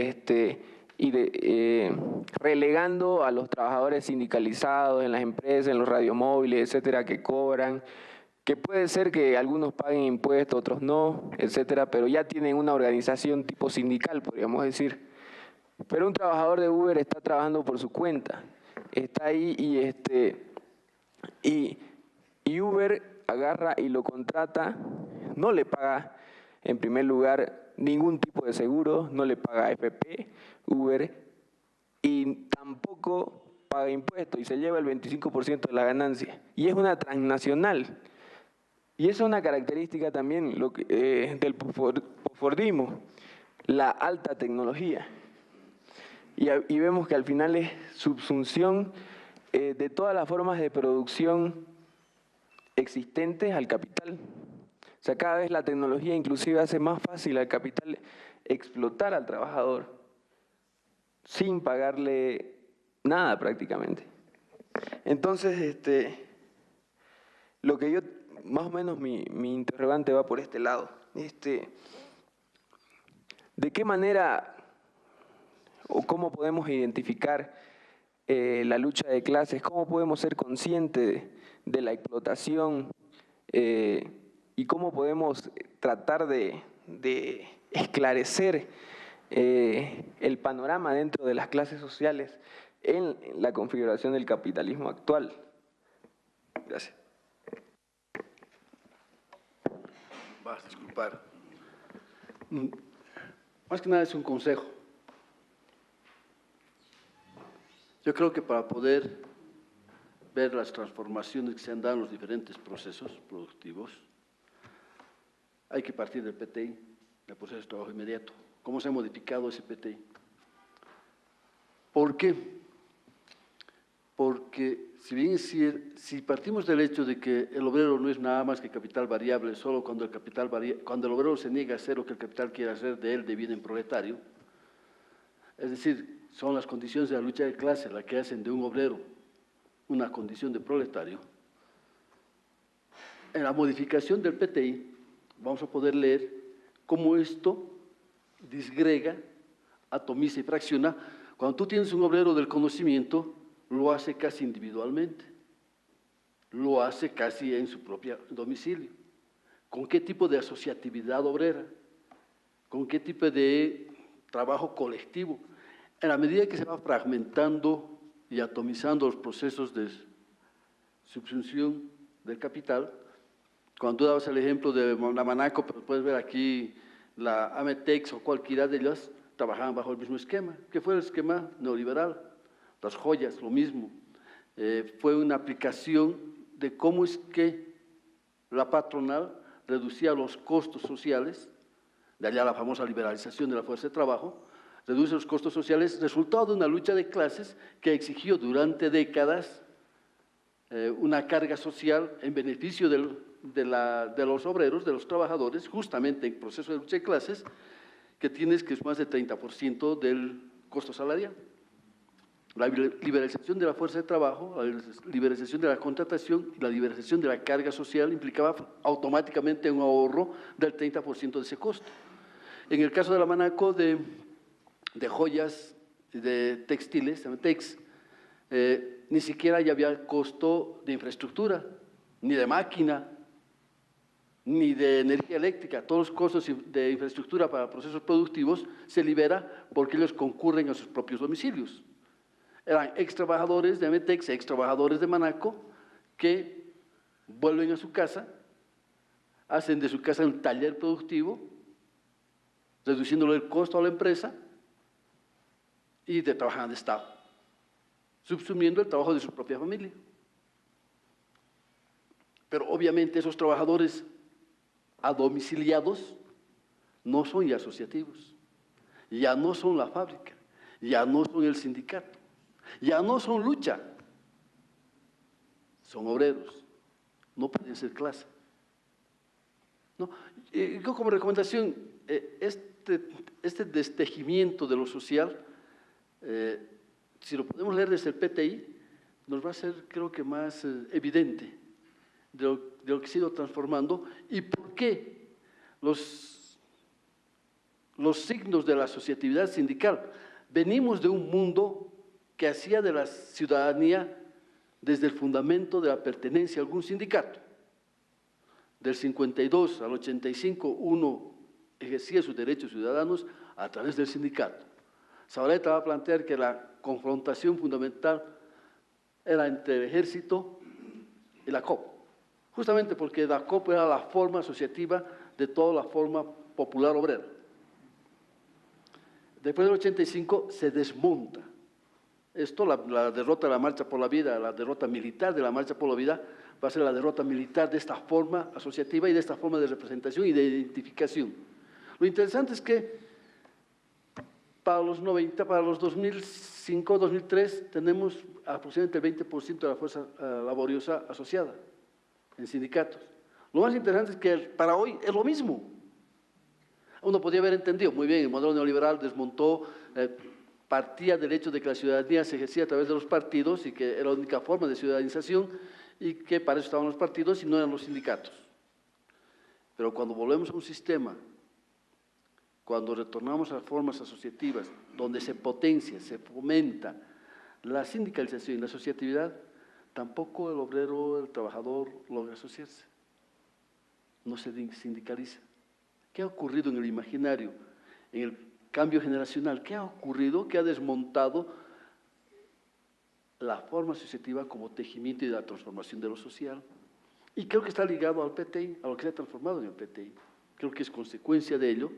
relegando a los trabajadores sindicalizados en las empresas, en los radiomóviles, etcétera, que cobran, que puede ser que algunos paguen impuestos, otros no, etcétera, pero ya tienen una organización tipo sindical, podríamos decir. Pero un trabajador de Uber está trabajando por su cuenta, está ahí y Uber agarra y lo contrata, no le paga en primer lugar ningún tipo de seguro, no le paga AFP, Uber, y tampoco paga impuestos y se lleva el 25% de la ganancia. Y es una transnacional. Y esa es una característica también del posfordismo, la alta tecnología. Y vemos que al final es subsunción de todas las formas de producción existentes al capital. O sea, cada vez la tecnología inclusive hace más fácil al capital explotar al trabajador sin pagarle nada prácticamente. Entonces, lo que yo, más o menos mi interrogante va por este lado. ¿De qué manera o cómo podemos identificar la lucha de clases? ¿Cómo podemos ser conscientes de la explotación? ¿Y cómo podemos tratar de esclarecer el panorama dentro de las clases sociales en la configuración del capitalismo actual? Gracias. Vas a disculpar. Más que nada es un consejo. Yo creo que para poder ver las transformaciones que se han dado en los diferentes procesos productivos, hay que partir del PTI, del proceso de trabajo inmediato. ¿Cómo se ha modificado ese PTI? ¿Por qué? Porque si partimos del hecho de que el obrero no es nada más que capital variable, solo cuando el obrero se niega a hacer lo que el capital quiere hacer, de él deviene proletario, es decir, son las condiciones de la lucha de clase las que hacen de un obrero una condición de proletario. En la modificación del PTI vamos a poder leer cómo esto disgrega, atomiza y fracciona. Cuando tú tienes un obrero del conocimiento, lo hace casi individualmente, lo hace casi en su propio domicilio. ¿Con qué tipo de asociatividad obrera? ¿Con qué tipo de trabajo colectivo? En la medida que se va fragmentando y atomizando los procesos de subsunción del capital, cuando tú dabas el ejemplo de la Manaco, pero puedes ver aquí la Ametex o cualquiera de ellas, trabajaban bajo el mismo esquema, que fue el esquema neoliberal. Las joyas, lo mismo. Fue una aplicación de cómo es que la patronal reducía los costos sociales, de allá la famosa liberalización de la fuerza de trabajo, reduce los costos sociales, resultado de una lucha de clases que exigió durante décadas una carga social en beneficio de los obreros, de los trabajadores, justamente en proceso de lucha de clases, que es más del 30% del costo salarial. La liberalización de la fuerza de trabajo, la liberalización de la contratación y la liberalización de la carga social implicaba automáticamente un ahorro del 30% de ese costo. En el caso de la Manaco de joyas, de textiles, Ametex, ni siquiera ya había costo de infraestructura, ni de máquina, ni de energía eléctrica. Todos los costos de infraestructura para procesos productivos se libera porque ellos concurren a sus propios domicilios. Eran ex trabajadores de Ametex, ex trabajadores de Manaco, que vuelven a su casa, hacen de su casa un taller productivo, reduciéndole el costo a la empresa y trabajan de Estado, subsumiendo el trabajo de su propia familia. Pero obviamente esos trabajadores adomiciliados no son ya asociativos, ya no son la fábrica, ya no son el sindicato, ya no son lucha, son obreros, no pueden ser clase. ¿No? Yo como recomendación, este destejimiento de lo social, si lo podemos leer desde el PTI, nos va a ser, creo que, más evidente de lo que se ha ido transformando y por qué los signos de la asociatividad sindical. Venimos de un mundo que hacía de la ciudadanía desde el fundamento de la pertenencia a algún sindicato. Del 52 al 85, uno ejercía sus derechos ciudadanos a través del sindicato. Zabaleta va a plantear que la confrontación fundamental era entre el ejército y la COP, justamente porque la COP era la forma asociativa de toda la forma popular obrera. Después del 85 se desmonta. Esto, la derrota de la Marcha por la Vida, la derrota militar de la Marcha por la Vida, va a ser la derrota militar de esta forma asociativa y de esta forma de representación y de identificación. Lo interesante es que para los 90, para los 2005, 2003, tenemos aproximadamente el 20% de la fuerza laboriosa asociada en sindicatos. Lo más interesante es que para hoy es lo mismo. Uno podría haber entendido, muy bien, el modelo neoliberal desmontó, partía del hecho de que la ciudadanía se ejercía a través de los partidos y que era la única forma de ciudadanización y que para eso estaban los partidos y no eran los sindicatos. Pero cuando volvemos a un sistema, cuando retornamos a formas asociativas, donde se potencia, se fomenta la sindicalización y la asociatividad, tampoco el obrero, el trabajador logra asociarse, no se sindicaliza. ¿Qué ha ocurrido en el imaginario, en el cambio generacional? ¿Qué ha ocurrido? ¿Qué ha desmontado la forma asociativa como tejimiento y la transformación de lo social? Y creo que está ligado al PTI, a lo que se ha transformado en el PTI. Creo que es consecuencia de ello,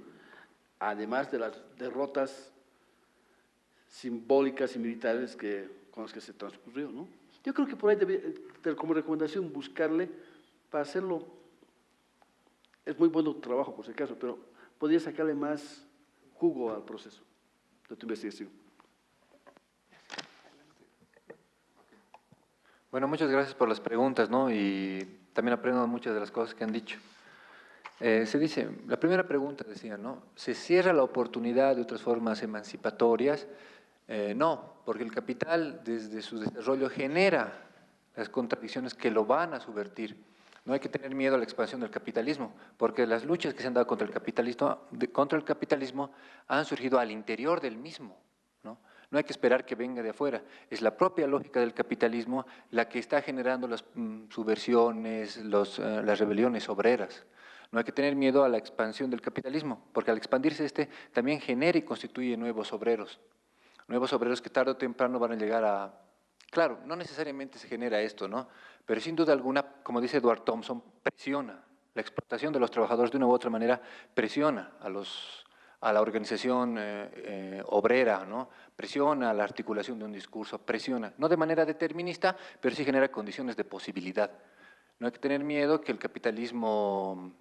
además de las derrotas simbólicas y militares con las que se transcurrió, ¿no? Yo creo que por ahí debe, como recomendación, buscarle para hacerlo. Es muy bueno tu trabajo, por si acaso, pero podría sacarle más jugo al proceso de tu investigación. Bueno, muchas gracias por las preguntas, ¿no? Y también aprendo muchas de las cosas que han dicho. Se dice, la primera pregunta decía, ¿no? ¿Se cierra la oportunidad de otras formas emancipatorias? No, porque el capital desde su desarrollo genera las contradicciones que lo van a subvertir. No hay que tener miedo a la expansión del capitalismo, porque las luchas que se han dado contra el capitalismo han surgido al interior del mismo, ¿no? No hay que esperar que venga de afuera. Es la propia lógica del capitalismo la que está generando las subversiones, las rebeliones obreras. No hay que tener miedo a la expansión del capitalismo, porque al expandirse también genera y constituye nuevos obreros que tarde o temprano van a llegar a… Claro, no necesariamente se genera esto, ¿no? Pero sin duda alguna, como dice Edward Thompson, presiona. La explotación de los trabajadores de una u otra manera presiona a la organización obrera, ¿no? Presiona a la articulación de un discurso, presiona, no de manera determinista, pero sí genera condiciones de posibilidad. No hay que tener miedo que el capitalismo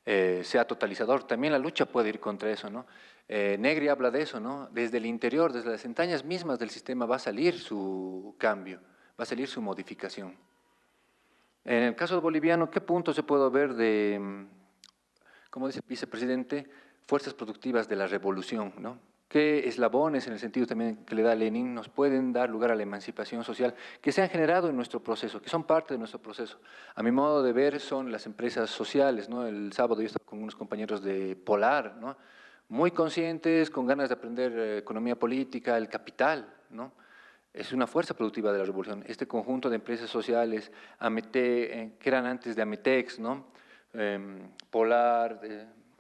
sea totalizador. También la lucha puede ir contra eso, ¿no? Negri habla de eso, ¿no? Desde el interior, desde las entrañas mismas del sistema va a salir su cambio, va a salir su modificación. En el caso boliviano, ¿qué punto se puede ver de, como dice el vicepresidente, fuerzas productivas de la revolución, ¿no? ¿Qué eslabones, en el sentido también que le da Lenin, nos pueden dar lugar a la emancipación social que se han generado en nuestro proceso, que son parte de nuestro proceso? A mi modo de ver son las empresas sociales, ¿no? El sábado yo estaba con unos compañeros de Polar, ¿no? Muy conscientes, con ganas de aprender economía política, el capital, ¿no? Es una fuerza productiva de la revolución. Este conjunto de empresas sociales, que eran antes de Ametex, ¿no? Polar,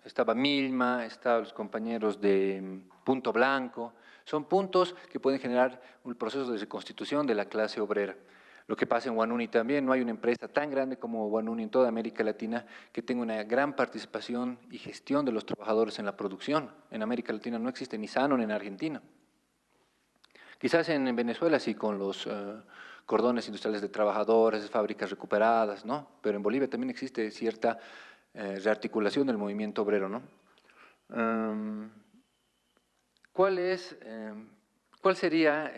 estaba Milma, estaban los compañeros de Punto Blanco, Son puntos que pueden generar un proceso de reconstitución de la clase obrera. Lo que pasa en Huanuni también, no hay una empresa tan grande como Huanuni en toda América Latina que tenga una gran participación y gestión de los trabajadores en la producción. En América Latina no existe ni Sanon en Argentina. Quizás en Venezuela sí, con los cordones industriales de trabajadores, fábricas recuperadas, ¿no? Pero en Bolivia también existe cierta rearticulación del movimiento obrero, ¿no? ¿Cuál sería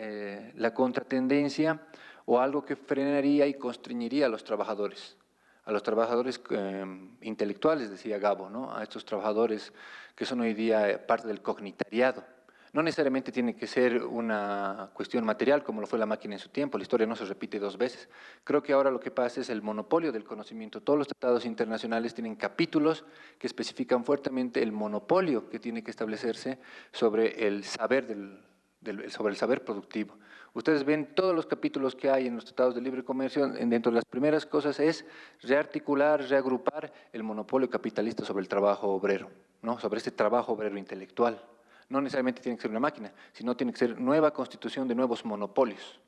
la contratendencia o algo que frenaría y constreñiría a los trabajadores? A los trabajadores intelectuales, decía Gabo, ¿no? A estos trabajadores que son hoy día parte del cognitariado. No necesariamente tiene que ser una cuestión material como lo fue la máquina en su tiempo, la historia no se repite dos veces. Creo que ahora lo que pasa es el monopolio del conocimiento. Todos los tratados internacionales tienen capítulos que especifican fuertemente el monopolio que tiene que establecerse sobre el saber, sobre el saber productivo. Ustedes ven todos los capítulos que hay en los tratados de libre comercio, dentro de las primeras cosas es rearticular, reagrupar el monopolio capitalista sobre el trabajo obrero, ¿no? Sobre este trabajo obrero intelectual. No necesariamente tiene que ser una máquina, sino tiene que ser nueva constitución de nuevos monopolios.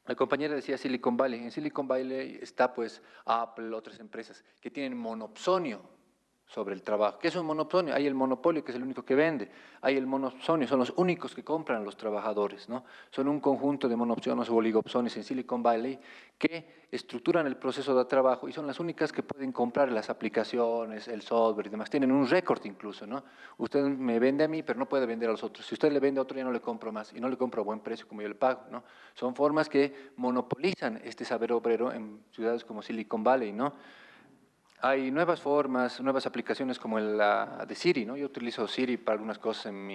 La compañera decía Silicon Valley. En Silicon Valley está pues Apple, otras empresas que tienen monopsonio sobre el trabajo. ¿Qué es un monopsonio? Hay el monopolio, que es el único que vende. Hay el monopsonio, son los únicos que compran a los trabajadores, ¿no? Son un conjunto de monopsonios o oligopsonios en Silicon Valley que estructuran el proceso de trabajo y son las únicas que pueden comprar las aplicaciones, el software y demás. Tienen un récord incluso, ¿no? Usted me vende a mí, pero no puede vender a los otros. Si usted le vende a otro, ya no le compro más y no le compro a buen precio como yo le pago, ¿no? Son formas que monopolizan este saber obrero en ciudades como Silicon Valley, ¿no? Hay nuevas formas, nuevas aplicaciones como la de Siri, ¿no? Yo utilizo Siri para algunas cosas en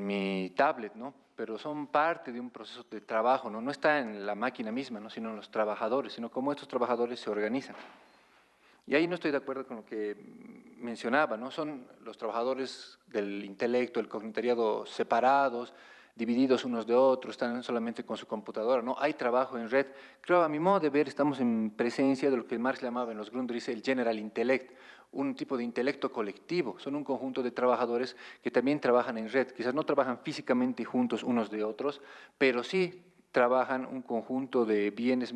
mi tablet, ¿no? Pero son parte de un proceso de trabajo, ¿no? No está en la máquina misma, ¿no? Sino en los trabajadores, sino cómo estos trabajadores se organizan. Y ahí no estoy de acuerdo con lo que mencionaba, ¿no? Son los trabajadores del intelecto, el cognitariado separados, divididos unos de otros, están solamente con su computadora, ¿no? Hay trabajo en red. Creo, a mi modo de ver, estamos en presencia de lo que Marx llamaba en los Grundrisse el general intellect, un tipo de intelecto colectivo. Son un conjunto de trabajadores que también trabajan en red. Quizás no trabajan físicamente juntos unos de otros, pero sí trabajan un conjunto de bienes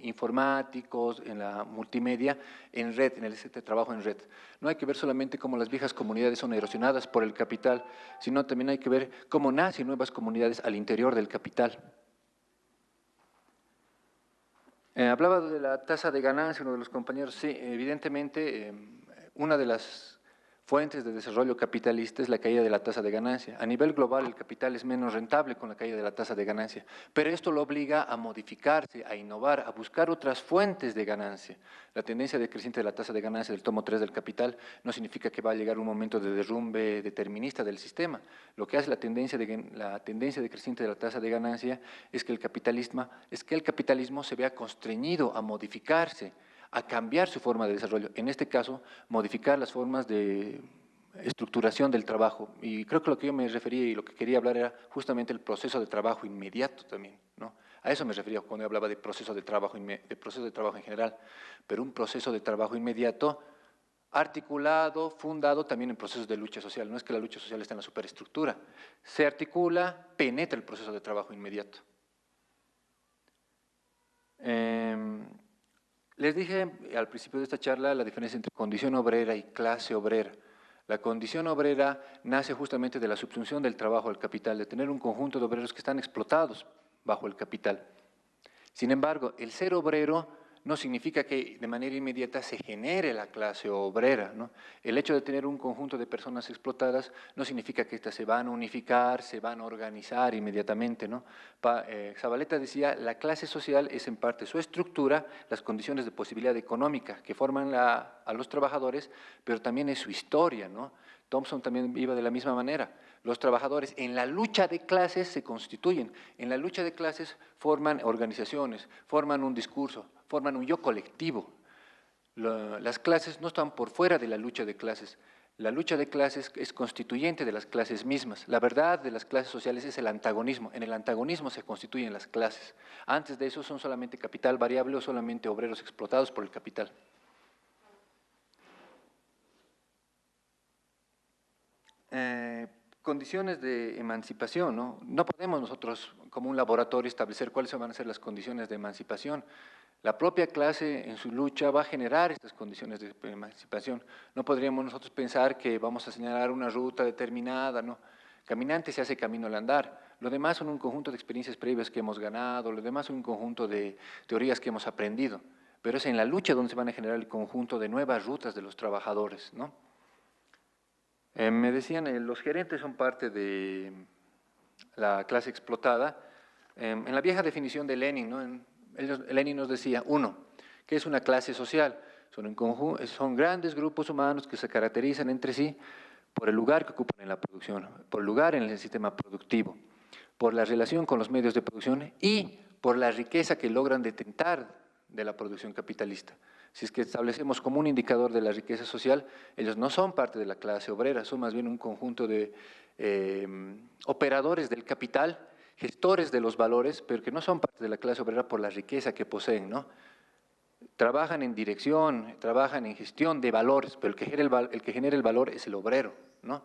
informáticos, en la multimedia, en red, en este trabajo en red. No hay que ver solamente cómo las viejas comunidades son erosionadas por el capital, sino también hay que ver cómo nacen nuevas comunidades al interior del capital. Hablaba de la tasa de ganancia, uno de los compañeros, sí, evidentemente una de las fuentes de desarrollo capitalista es la caída de la tasa de ganancia. A nivel global el capital es menos rentable con la caída de la tasa de ganancia, pero esto lo obliga a modificarse, a innovar, a buscar otras fuentes de ganancia. La tendencia decreciente de la tasa de ganancia del tomo 3 del capital no significa que va a llegar un momento de derrumbe determinista del sistema. Lo que hace la tendencia decreciente de la tasa de ganancia es que el capitalismo se vea constreñido a modificarse, a cambiar su forma de desarrollo, en este caso, modificar las formas de estructuración del trabajo. Y creo que lo que yo me refería y lo que quería hablar era justamente el proceso de trabajo inmediato también, ¿no? A eso me refería cuando yo hablaba de proceso de trabajo en general, pero un proceso de trabajo inmediato articulado, fundado también en procesos de lucha social. No es que la lucha social esté en la superestructura, se articula, penetra el proceso de trabajo inmediato. Les dije al principio de esta charla la diferencia entre condición obrera y clase obrera. La condición obrera nace justamente de la subsunción del trabajo al capital, de tener un conjunto de obreros que están explotados bajo el capital. Sin embargo, el ser obrero no significa que de manera inmediata se genere la clase obrera, ¿no? El hecho de tener un conjunto de personas explotadas no significa que éstas se van a unificar, se van a organizar inmediatamente, ¿no? Zabaleta decía, la clase social es en parte su estructura, las condiciones de posibilidad económica que forman a los trabajadores, pero también es su historia, ¿no? Thompson también iba de la misma manera. Los trabajadores en la lucha de clases se constituyen, en la lucha de clases forman organizaciones, forman un discurso, forman un yo colectivo. Las clases no están por fuera de la lucha de clases. La lucha de clases es constituyente de las clases mismas. La verdad de las clases sociales es el antagonismo. En el antagonismo se constituyen las clases. Antes de eso son solamente capital variable o solamente obreros explotados por el capital. condiciones de emancipación, ¿no? No podemos nosotros, como un laboratorio, establecer cuáles van a ser las condiciones de emancipación. La propia clase, en su lucha, va a generar estas condiciones de emancipación. No podríamos nosotros pensar que vamos a señalar una ruta determinada, ¿no? Caminante se hace camino al andar. Lo demás son un conjunto de experiencias previas que hemos ganado, lo demás son un conjunto de teorías que hemos aprendido. Pero es en la lucha donde se van a generar el conjunto de nuevas rutas de los trabajadores, ¿no? Me decían, los gerentes son parte de la clase explotada. En la vieja definición de Lenin, ¿no? Lenin nos decía, uno, que es una clase social, son grandes grupos humanos que se caracterizan entre sí por el lugar que ocupan en la producción, por el lugar en el sistema productivo, por la relación con los medios de producción y por la riqueza que logran detentar de la producción capitalista. Si es que establecemos como un indicador de la riqueza social, ellos no son parte de la clase obrera, son más bien un conjunto de operadores del capital, gestores de los valores, pero que no son parte de la clase obrera por la riqueza que poseen, ¿no? Trabajan en dirección, trabajan en gestión de valores, pero el que genera el valor es el obrero, ¿no?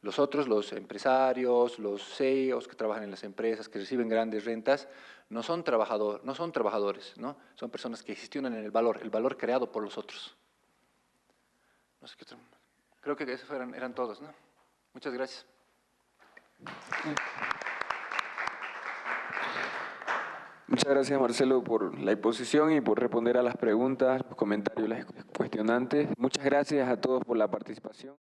Los otros, los empresarios, los CEOs que trabajan en las empresas, que reciben grandes rentas, no son trabajadores, ¿no? Son personas que gestionan el valor creado por los otros. No sé qué otro. Creo que esos eran todos, ¿no? Muchas gracias. Muchas gracias, Marcelo, por la exposición y por responder a las preguntas, los comentarios, las cuestionantes. Muchas gracias a todos por la participación.